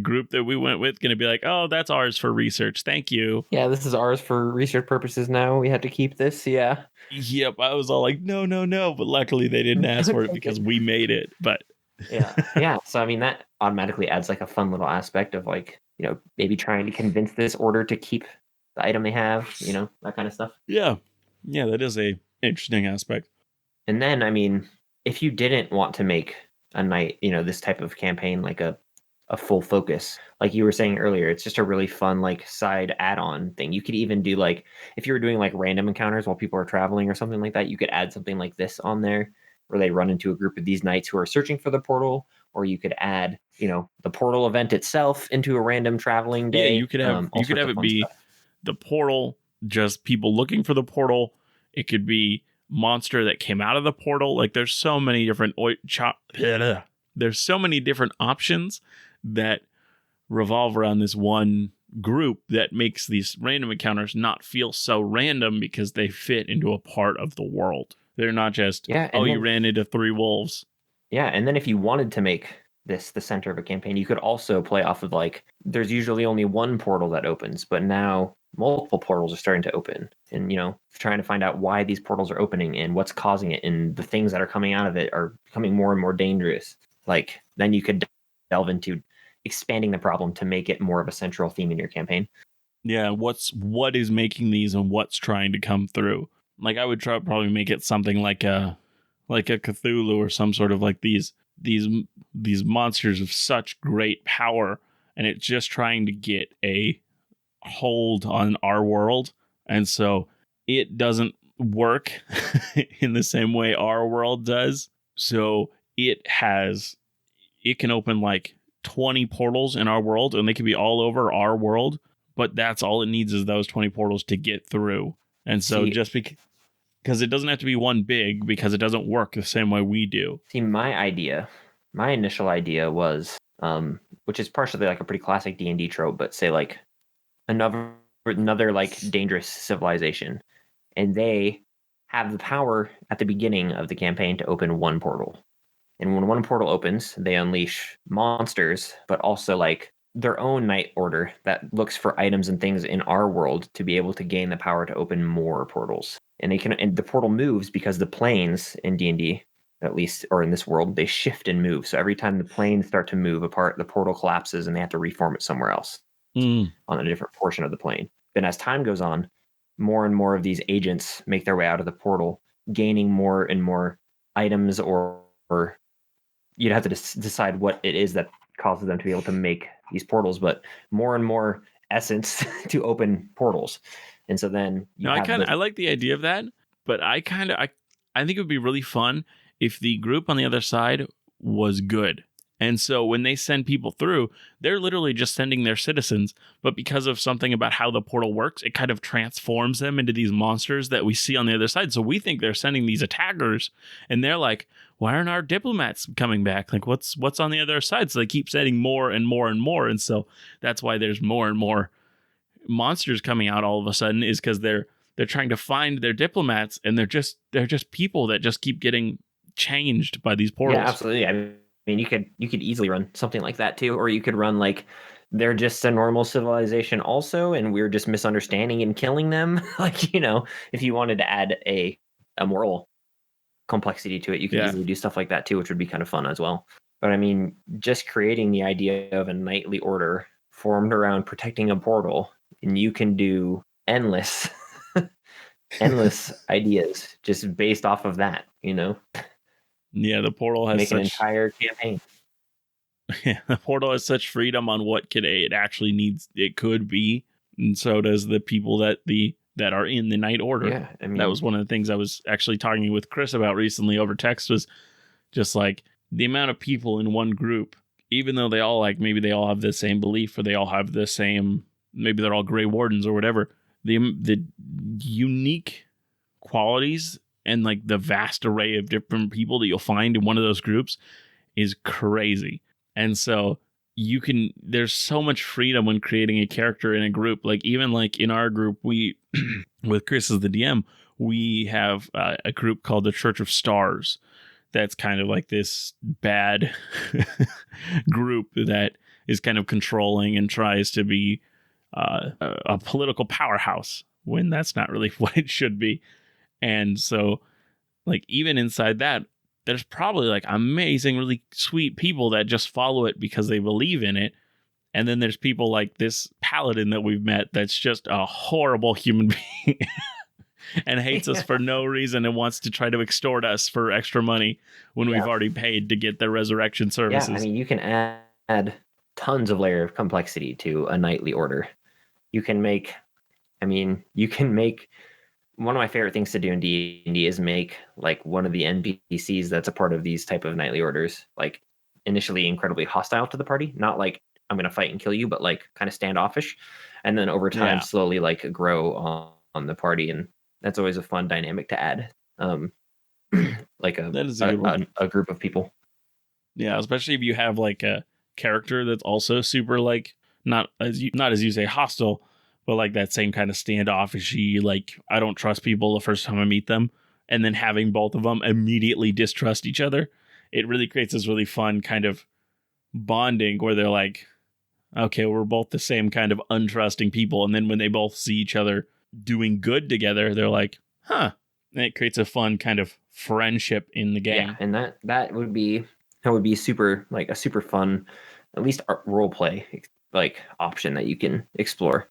group that we went with going to be like, oh, that's ours for research. Thank you. Yeah, this is ours for research purposes now. We had to keep this. Yeah. Yep. I was all like, no, no, no. But luckily they didn't ask for it Take because it. we made it. But Yeah. Yeah. So I mean, that automatically adds like a fun little aspect of like, maybe trying to convince this order to keep the item they have, that kind of stuff. yeah. Yeah, that is a interesting aspect. And then, I mean, if you didn't want to make a night, this type of campaign like a full focus, like you were saying earlier, it's just a really fun like side add-on thing. You could even do like, if you were doing like random encounters while people are traveling or something like that, you could add something like this on there, where they run into a group of these knights who are searching for the portal. Or you could add, the portal event itself into a random traveling Yeah, day. All you could sorts have of it fun be stuff. the portal, just people looking for the portal. It could be monster that came out of the portal. Like there's so many different there's so many different options that revolve around this one group that makes these random encounters not feel so random because they fit into a part of the world. They're not just, Yeah, oh, and you then ran into 3 wolves. Yeah, and then if you wanted to make this the center of a campaign, you could also play off of like there's usually only one portal that opens, but now multiple portals are starting to open. And trying to find out why these portals are opening and what's causing it, and the things that are coming out of it are becoming more and more dangerous. Like then you could delve into expanding the problem to make it more of a central theme in your campaign. Yeah, what is making these and what's trying to come through. Like I would probably make it something like a Cthulhu or some sort of like these monsters of such great power, and it's just trying to get a hold on our world, and so it doesn't work in the same way our world does. So it can open like 20 portals in our world, and they can be all over our world, but that's all it needs is those 20 portals to get through. And so See, just because it doesn't have to be one big, because it doesn't work the same way we do. see, my initial idea was, which is partially like a pretty classic D&D trope, but say like another like dangerous civilization, and they have the power at the beginning of the campaign to open one portal. And when one portal opens, they unleash monsters, but also like their own night order that looks for items and things in our world to be able to gain the power to open more portals. And the portal moves because the planes in D&D, at least, or in this world, they shift and move. So every time the planes start to move apart, the portal collapses and they have to reform it somewhere else on a different portion of the plane. Then as time goes on, more and more of these agents make their way out of the portal, gaining more and more items, or you'd have to decide what it is that causes them to be able to make these portals, but more and more essence to open portals. And so then No, I like the idea of that, but I think it would be really fun if the group on the other side was good. And so when they send people through, they're literally just sending their citizens, but because of something about how the portal works, it kind of transforms them into these monsters that we see on the other side. So we think they're sending these attackers, and they're like, why aren't our diplomats coming back? Like, what's on the other side? So they keep sending more and more and more. And so that's why there's more and more monsters coming out all of a sudden, is because they're trying to find their diplomats, and they're just people that just keep getting changed by these portals. Yeah, absolutely. I mean, you could easily run something like that too, or you could run like they're just a normal civilization also, and we're just misunderstanding and killing them. Like, if you wanted to add a moral complexity to it, you could easily do stuff like that too, which would be kind of fun as well. But I mean, just creating the idea of a knightly order formed around protecting a portal, and you can do endless ideas just based off of that, Yeah, the portal has make an entire campaign. Yeah, the portal has such freedom on what it actually needs. It could be, and so does the people that are in the Night Order. Yeah, I mean, that was one of the things I was actually talking with Chris about recently over text, was just like the amount of people in one group, even though they all maybe they all have the same belief, or they all have the same, maybe they're all Grey Wardens or whatever. The unique qualities and like the vast array of different people that you'll find in one of those groups is crazy. And so there's so much freedom when creating a character in a group. Like even like in our group, we, with Chris as the DM, we have a group called the Church of Stars. That's kind of like this bad group that is kind of controlling and tries to be a political powerhouse, when that's not really what it should be. And so like even inside that, there's probably like amazing, really sweet people that just follow it because they believe in it. And then there's people like this paladin that we've met that's just a horrible human being and hates us for no reason and wants to try to extort us for extra money when we've already paid to get their resurrection services. Yeah, I mean, you can add tons of layer of complexity to a knightly order. You can make one of my favorite things to do in D&D is make like one of the NPCs that's a part of these type of knightly orders, like initially incredibly hostile to the party, not like I'm going to fight and kill you, but like kind of standoffish, and then over time slowly like grow on the party. And that's always a fun dynamic to add. Like a group of people. Yeah, especially if you have like a character that's also super like not as you say hostile, but like that same kind of standoffishy, like I don't trust people the first time I meet them, and then having both of them immediately distrust each other. It really creates this really fun kind of bonding where they're like, okay, we're both the same kind of untrusting people. And then when they both see each other doing good together, they're like, huh. And it creates a fun kind of friendship in the game. Yeah, and that would be super, like a super fun, at least role play like option that you can explore.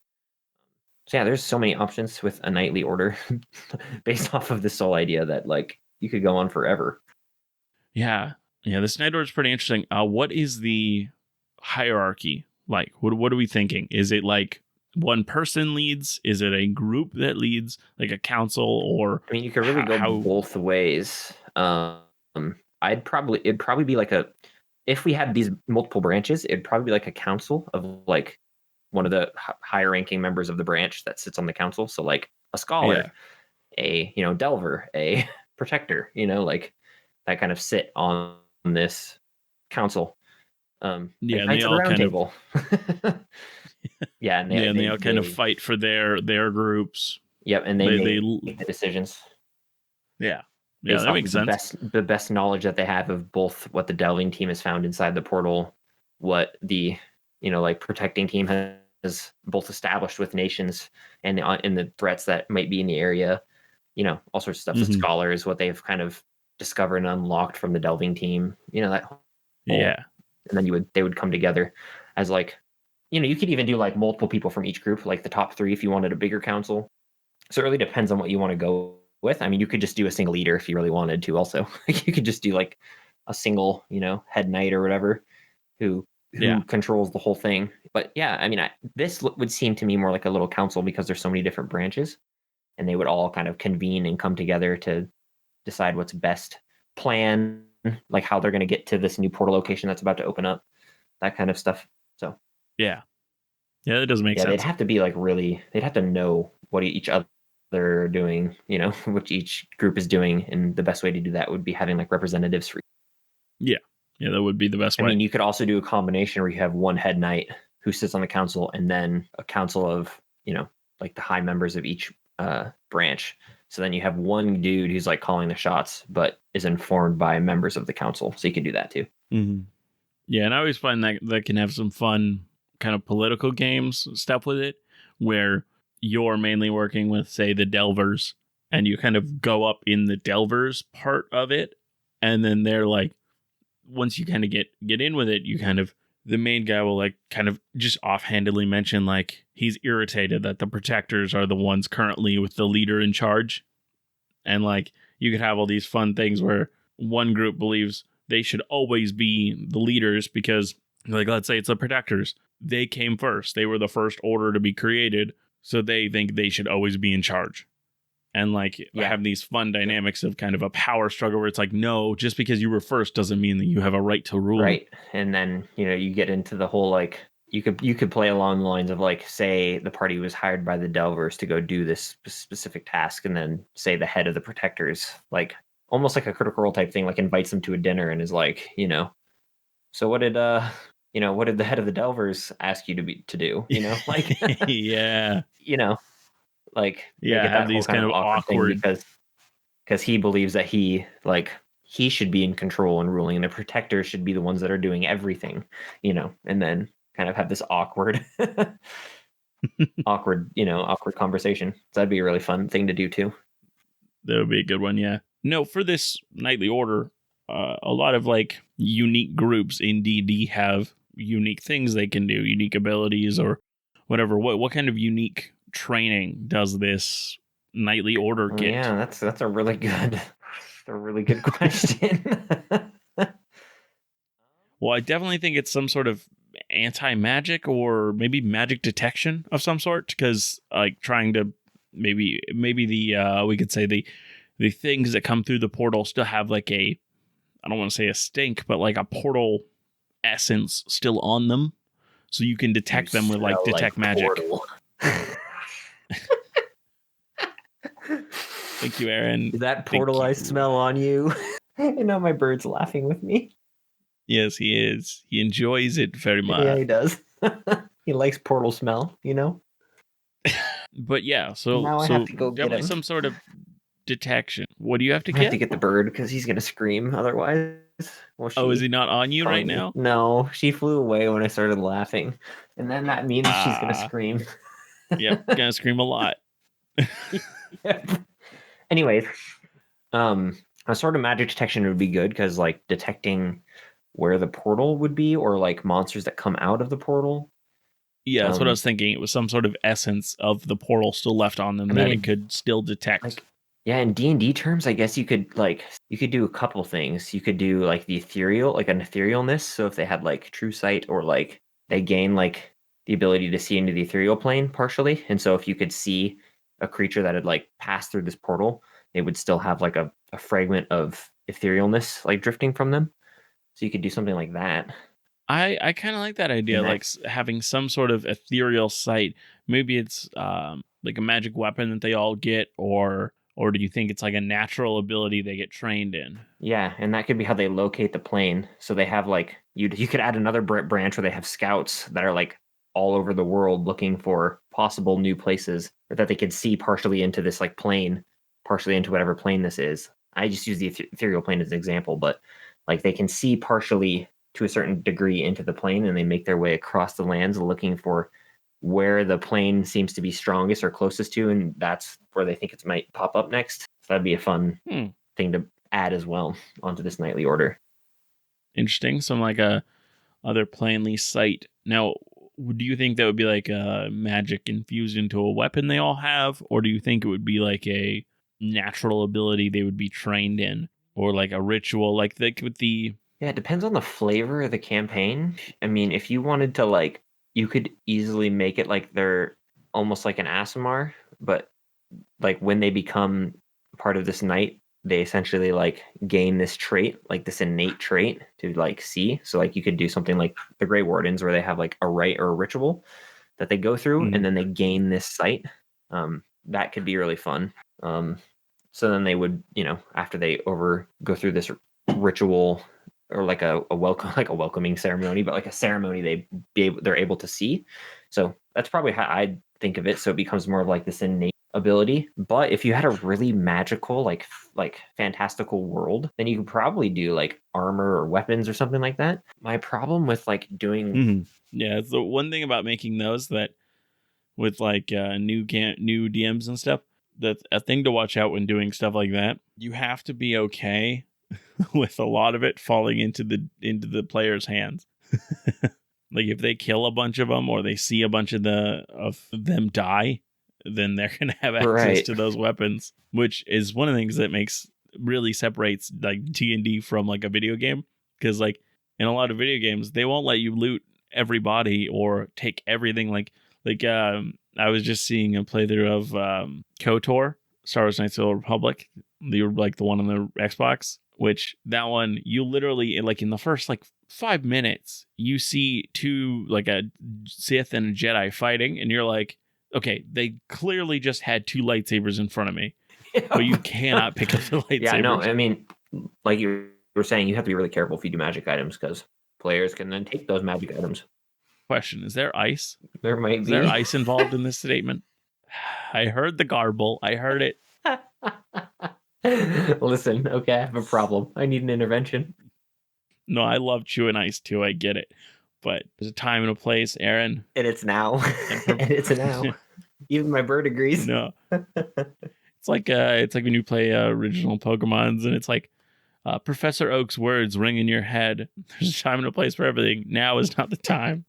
So yeah, there's so many options with a knightly order based off of this sole idea that like you could go on forever. Yeah. This Night Order is pretty interesting. What is the hierarchy like? What are we thinking? Is it like one person leads? Is it a group that leads, like a council, or I mean, you could really go how? both ways. It'd probably be like if we had these multiple branches, it'd probably be like a council of like one of the higher ranking members of the branch that sits on the council. So like a Yeah, scholar, a delver, a protector, like that kind of sit on this council. yeah, Like and they Knights of the all Round kind of Table. Yeah, and yeah, and they all kind of they fight for their groups. yep, and they They make the decisions yeah, yeah, based that off makes of sense. the best knowledge that they have of both what the delving team has found inside the portal, what the like protecting team has both established with nations, and in the threats that might be in the area, all sorts of stuff. The Hmm. scholars, what they've kind of discovered and unlocked from the delving team, that whole, Yeah, and then they would come together as like, you could even do like multiple people from each group, like the top three if you wanted a bigger council. So it really depends on what you want to go with. I mean, you could just do a single leader if you really wanted to. Also, you could just do like a single, head knight or whatever who yeah. controls the whole thing. But yeah, I mean, this would seem to me more like a little council because there's so many different branches, and they would all kind of convene and come together to decide what's best plan, like how they're going to get to this new portal location that's about to open up, that kind of stuff. So Yeah. Yeah, that does make yeah, they'd sense. have to be like they'd have to know what each other are doing, which each group is doing. And the best way to do that would be having like representatives for. Yeah. Yeah, that would be the best I way. mean, you could also do a combination where you have one head knight who sits on the council and then a council of, like the high members of each branch. So then you have one dude who's like calling the shots, but is informed by members of the council. So you could do that too. Hmm. Yeah, and I always find that can have some fun kind of political games stuff with it, where you're mainly working with, say, the Delvers, and you kind of go up in the Delvers part of it, and then they're like, once you kind of get in with it, you kind of the main guy will like kind of just offhandedly mention like he's irritated that the protectors are the ones currently with the leader in charge, and like you could have all these fun things where one group believes they should always be the leaders because, like, let's say it's the protectors, they came first, they were the first order to be created, so they think they should always be in charge. And like Yeah. have these fun dynamics of kind of a power struggle where it's like, no, just because you were first doesn't mean that you have a right to rule. Right. And then, you get into the whole like you could play along the lines of like, say the party was hired by the Delvers to go do this specific task, and then say the head of the protectors, like almost like a Critical Role type thing, like invites them to a dinner and is like, so what did the head of the Delvers ask you to do? Like Yeah. like make Yeah. it Have that whole these kind kind of of awkward thing awkward. because he believes that he should be in control and ruling, and the protectors should be the ones that are doing everything, and then kind of have this awkward awkward conversation. So that'd be a really fun thing to do too. That would be a good one. Yeah. No, for this nightly order, a lot of like unique groups in D&D have unique things they can do, unique abilities or whatever. What kind of unique training does this nightly order get? Yeah, that's a really good a really good question. Well, I definitely think it's some sort of anti-magic or maybe magic detection of some sort, because like trying to maybe the we could say the things that come through the portal still have like a, I don't want to say a stink, but like a portal essence still on them. So you can detect them with like detect magic. Thank you, Aaron. That Thank portal I you. smell on you. And now my bird's laughing with me. Yes, he is. He enjoys it very much. Yeah, he does. He likes portal smell, But yeah, Now I have to go get definitely him. some sort of detection. What do you have to I have to get? get the bird because he's gonna scream otherwise. Well, Oh, is he not on you right now? No, she flew away when I started laughing, and then that means she's gonna scream. Yep, gonna scream a lot. Yep. Anyways, a sort of magic detection would be good because like detecting where the portal would be, or like monsters that come out of the portal. Yeah, that's what I was thinking. It was some sort of essence of the portal still left on them that it could still detect. Like, yeah, in D&D terms, I guess you could do a couple things. You could do like the ethereal, like an etherealness. So if they had like true sight, or like they gain like the ability to see into the ethereal plane partially. And so if you could see a creature that had like passed through this portal, they would still have like a fragment of etherealness like drifting from them. So you could do something like that. I kind of like that idea, And like having some sort of ethereal sight. Maybe it's like a magic weapon that they all get, or do you think it's like a natural ability they get trained in? yeah, and that could be how they locate the plane. So they have like you could add another branch where they have scouts that are like all over the world looking for possible new places that they could see partially into this like plane, partially into whatever plane this is. I just use the ethereal plane as an example, but like they can see partially to a certain degree into the plane, and they make their way across the lands looking for where the plane seems to be strongest or closest to, and that's where they think it might pop up next. So that'd be a fun thing to add as well onto this nightly order. Interesting. Some like a other plainly sight. Now, do you think that would be like a magic infused into a weapon they all have, or do you think it would be like a natural ability they would be trained in, or like a ritual, like with the? Yeah, it depends on the flavor of the campaign. I mean, if you wanted to like, you could easily make it like they're almost like an Asimar, but like when they become part of this night, they essentially like gain this trait, like this innate trait to like see. So like you could do something like the Grey Wardens where they have like a rite or a ritual that they go through and then they gain this sight. That could be really fun. So then they would, after they go through this ritual or like a welcome like a welcoming ceremony, but like a ceremony they're able to see. So that's probably how I'd think of it. So it becomes more of like this innate ability. But if you had a really magical, like fantastical world, then you could probably do like armor or weapons or something like that. My problem with like doing yeah, it's the one thing about making those that with like new DMs and stuff. That's a thing to watch out when doing stuff like that. You have to be okay with a lot of it falling into the player's hands. Like if they kill a bunch of them or they see a bunch of them die, then they're gonna have access to those weapons, which is one of the things that really separates like D&D from like a video game. Because like in a lot of video games, they won't let you loot everybody or take everything. Like I was just seeing a playthrough of KOTOR, Star Wars Knights of the Old Republic. Like the one on the Xbox, which that one you literally like in the first like 5 minutes you see two like a Sith and a Jedi fighting, and you're like, okay, they clearly just had two lightsabers in front of me, but you cannot pick up the lightsabers. Yeah, no, I mean, like you were saying, you have to be really careful if you do magic items because players can then take those magic items. Question: is there ice? There might be. Is there ice involved in this statement? I heard the garble. I heard it. Listen, okay, I have a problem. I need an intervention. No, I love chewing ice too. I get it. But there's a time and a place, Aaron. And it's now. And it's now. Even my bird agrees. No. It's like when you play original Pokemons and it's like Professor Oak's words ring in your head. There's a time and a place for everything. Now is not the time.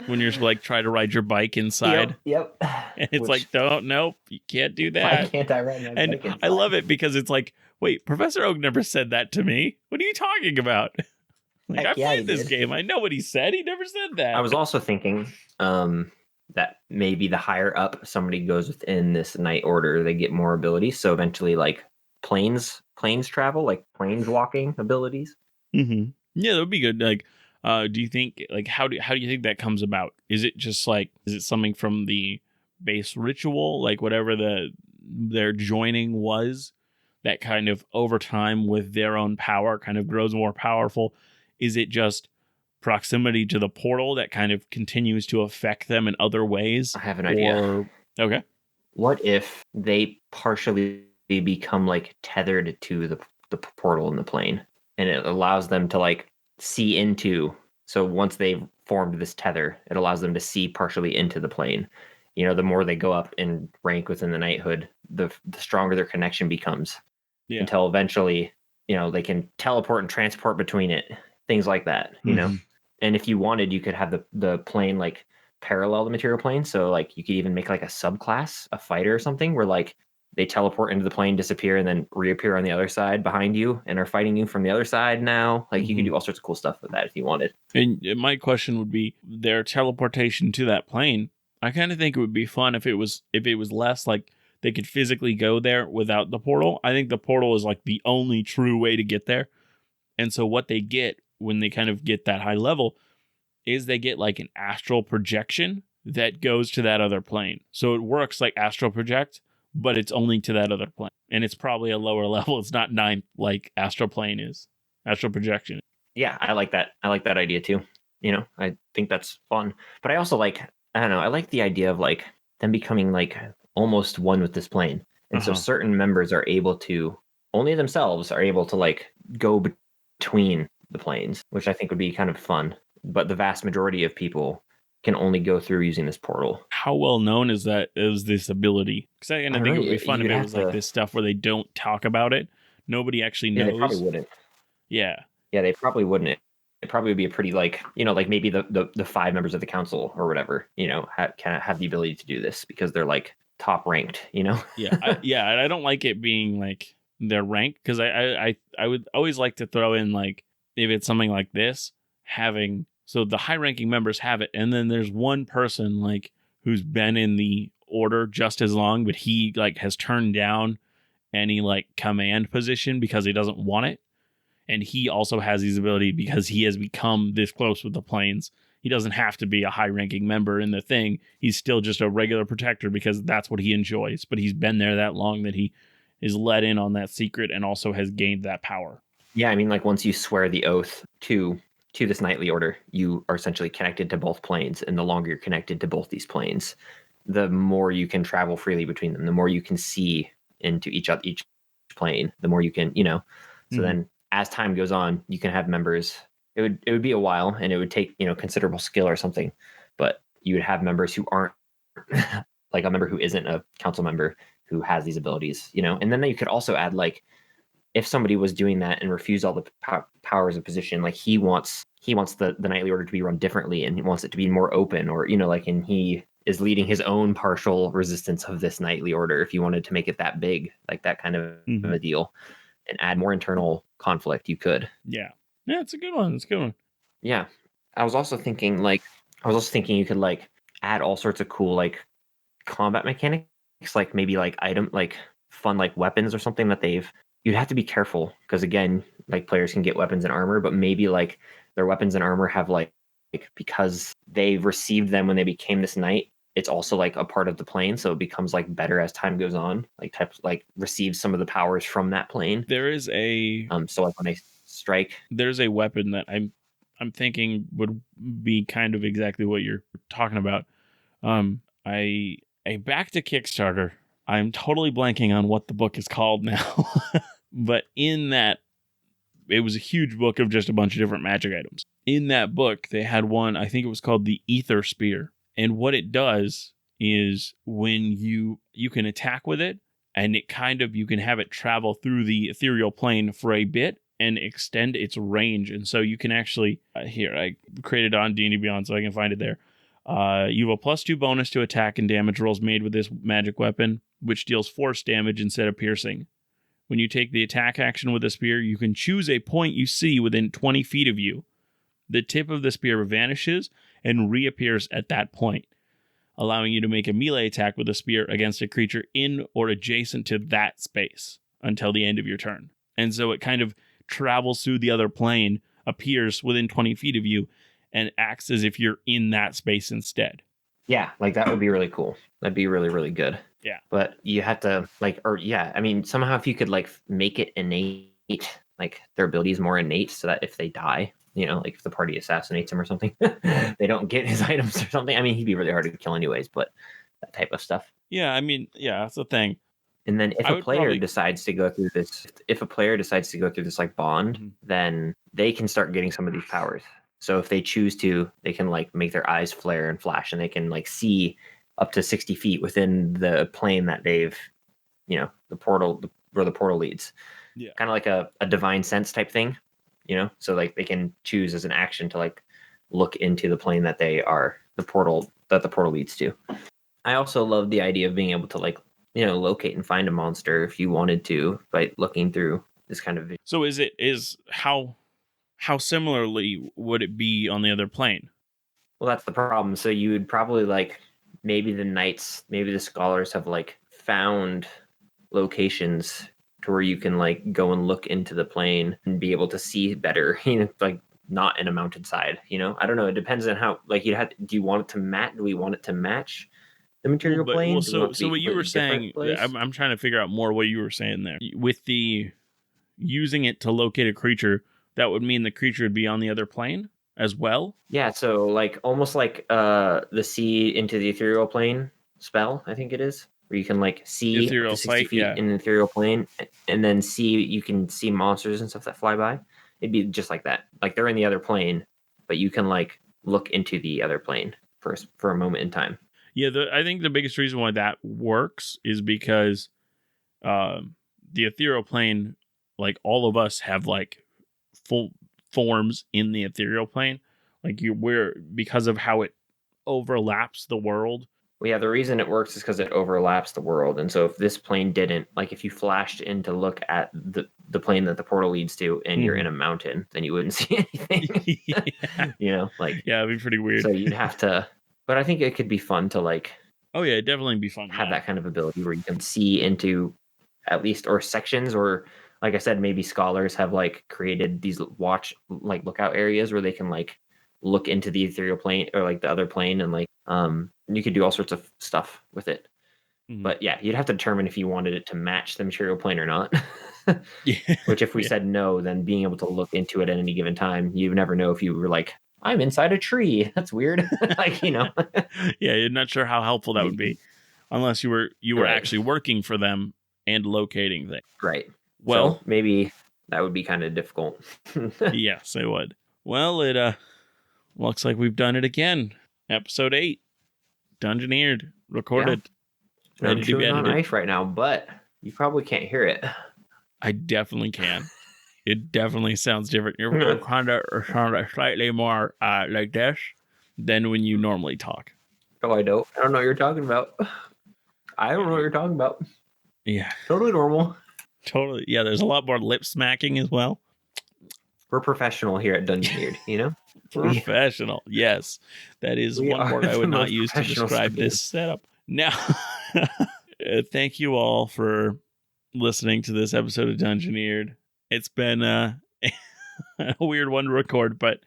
When you're like trying to ride your bike inside. Yep. And it's like, nope, you can't do that. Why can't I ride my bike inside? I love it because it's like, wait, Professor Oak never said that to me. What are you talking about? Like, I played this game. I know what he said. He never said that. I was also thinking that maybe the higher up somebody goes within this night order, they get more abilities. So eventually, like planes travel, like planes walking abilities. Mm-hmm. Yeah, that would be good. Like, do you think like how do you think that comes about? Is it just like is it something from the base ritual, like whatever their joining was, that kind of over time with their own power kind of grows more powerful? Is it just proximity to the portal that kind of continues to affect them in other ways? I have an idea. Okay. What if they partially become like tethered to the portal in the plane, and it allows them to like see into, so once they've formed this tether, it allows them to see partially into the plane. The more they go up in rank within the knighthood, the stronger their connection becomes, until eventually, they can teleport and transport between it, things like that, And if you wanted, you could have the plane like parallel the material plane. So like you could even make like a subclass, a fighter or something, where like they teleport into the plane, disappear, and then reappear on the other side behind you and are fighting you from the other side now. Like you can do all sorts of cool stuff with that if you wanted. And my question would be their teleportation to that plane. I kind of think it would be fun if it was less like they could physically go there without the portal. I think the portal is like the only true way to get there. And so what they get when they kind of get that high level is they get like an astral projection that goes to that other plane. So it works like astral project, but it's only to that other plane. And it's probably a lower level. It's not 9 like astral plane is. Astral projection. Yeah, I like that. I like that idea too. You know, I think that's fun. But I also like, I don't know, I like the idea of like them becoming like almost one with this plane. And so certain members are able to, only themselves are able to like go between the planes, which I think would be kind of fun. But the vast majority of people can only go through using this portal. How well known is this ability? Because I think it would be fun if it was like this stuff where they don't talk about it. Nobody actually knows. Yeah, they probably wouldn't. Yeah. Yeah, they probably wouldn't. It probably would be a pretty like, you know, like maybe the 5 members of the council or whatever, you know, can have the ability to do this because they're like top ranked, you know? Yeah. I don't like it being like their rank because I would always like to throw in like if it's something like this, having so the high ranking members have it, and then there's one person like who's been in the order just as long, but he like has turned down any like command position because he doesn't want it. And he also has these ability because he has become this close with the planes. He doesn't have to be a high ranking member in the thing. He's still just a regular protector because that's what he enjoys. But he's been there that long that he is let in on that secret and also has gained that power. Yeah, I mean, like once you swear the oath to this knightly order, you are essentially connected to both planes. And the longer you're connected to both these planes, the more you can travel freely between them, the more you can see into each plane, the more you can, you know. So then as time goes on, you can have members. It would be a while and it would take, you know, considerable skill or something, but you would have members who aren't like a member who isn't a council member who has these abilities, you know. And then you could also add like if somebody was doing that and refused all the powers of position, like he wants the knightly order to be run differently and he wants it to be more open, or, you know, like, and he is leading his own partial resistance of this knightly order. If you wanted to make it that big, like that kind of a deal and add more internal conflict, you could. Yeah, it's a good one. It's a good one. Yeah. I was also thinking you could like add all sorts of cool like combat mechanics, like maybe like item, like fun, like weapons or something that you'd have to be careful because again, like players can get weapons and armor, but maybe like their weapons and armor have like because they received them when they became this knight, it's also like a part of the plane, so it becomes like better as time goes on. Like types like receives some of the powers from that plane. There is a so like when they strike, there's a weapon that I'm thinking would be kind of exactly what you're talking about. I back to Kickstarter. I'm totally blanking on what the book is called now, but in that, it was a huge book of just a bunch of different magic items. In that book, they had one, I think it was called the Ether Spear. And what it does is when you can attack with it, and it kind of, you can have it travel through the ethereal plane for a bit and extend its range. And so you can actually, here, I created on D&D Beyond so I can find it there. You have a +2 bonus to attack and damage rolls made with this magic weapon, which deals force damage instead of piercing. When you take the attack action with a spear, you can choose a point you see within 20 feet of you. The tip of the spear vanishes and reappears at that point, allowing you to make a melee attack with a spear against a creature in or adjacent to that space until the end of your turn. And so it kind of travels through the other plane, appears within 20 feet of you, and acts as if you're in that space instead. Yeah, like that would be really cool. That'd be really, really good. Yeah. But you have to like, or yeah, I mean, somehow if you could like make it innate, like their abilities more innate so that if they die, you know, like if the party assassinates him or something, they don't get his items or something. I mean, he'd be really hard to kill anyways, but that type of stuff. Yeah, I mean, yeah, that's the thing. And then if a player decides to go through this, like bond, then they can start getting some of these powers. So if they choose to, they can like make their eyes flare and flash, and they can like see up to 60 feet within the plane that they've, you know, the portal where the portal leads. Yeah. Kind of like a divine sense type thing, you know? So like they can choose as an action to like look into the plane that the portal leads to. I also love the idea of being able to like locate and find a monster if you wanted to by looking through this kind of. So is how similarly would it be on the other plane? Well, that's the problem. So you would probably like maybe the knights, maybe the scholars have like found locations to where you can like go and look into the plane and be able to see better, like not in a mountainside, I don't know. It depends on how, like, do you want it to match? Do we want it to match the material plane? Do we want it to be a So what you were completely different saying, place? I'm trying to figure out more what you were saying there. With the using it to locate a creature, that would mean the creature would be on the other plane as well. Yeah, so like almost like the see into the ethereal plane spell, I think it is, where you can like see up to Ethereal 60 sight, feet yeah. in the ethereal plane and then you can see monsters and stuff that fly by. It'd be just like that. Like they're in the other plane, but you can like look into the other plane for a moment in time. Yeah, I think the biggest reason why that works is because the ethereal plane, like all of us have like full forms in the ethereal plane. Like we're because of how it overlaps the world. Well, yeah, the reason it works is because it overlaps the world. And so if this plane didn't, like if you flashed in to look at the plane that the portal leads to and you're in a mountain, then you wouldn't see anything. Yeah. Like, Yeah, it'd be pretty weird. so you'd have to, but I think it could be fun to like Oh yeah, it'd definitely be fun. have Yeah. that kind of ability where you can see into at least or sections, or like I said, maybe scholars have like created these lookout areas where they can like look into the ethereal plane or like the other plane and like you could do all sorts of stuff with it. Mhm. But yeah, you'd have to determine if you wanted it to match the material plane or not. Yeah. Which if we Yeah. said no, then being able to look into it at any given time, you never know if you were like, I'm inside a tree. That's weird. Like, Yeah, you're not sure how helpful that would be unless you were Right. actually working for them and locating things. Right. Well, So maybe that would be kind of difficult. yes, it would. Well, it looks like we've done it again. Episode 8, Dungeoneered, recorded, And I'm ready to be chewing on edited. ice right now, but you probably can't hear it. I definitely can. It definitely sounds different. You're kind of slightly more like this than when you normally talk. Oh, I don't. I don't know what you're talking about. I don't know what you're talking about. Yeah, Totally normal. totally. Yeah, there's a lot more lip smacking as well. We're professional here at Dungeoneered, Professional. Yes, that is we one are word I the would not most use to professional describe stream. this setup. Now, thank you all for listening to this episode of Dungeoneered. It's been a weird one to record, but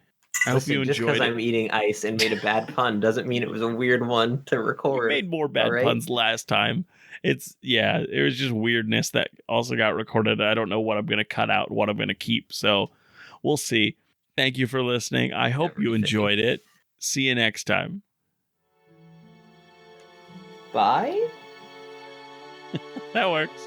I hope you Just because enjoyed it. I'm eating ice and made a bad pun doesn't mean it was a weird one to record. We made more bad right? puns last time. It was just weirdness that also got recorded. I don't know what I'm going to cut out, what I'm going to keep. So we'll see. Thank you for listening. I hope Never you be fitting. enjoyed it. See you next time. Bye. That works.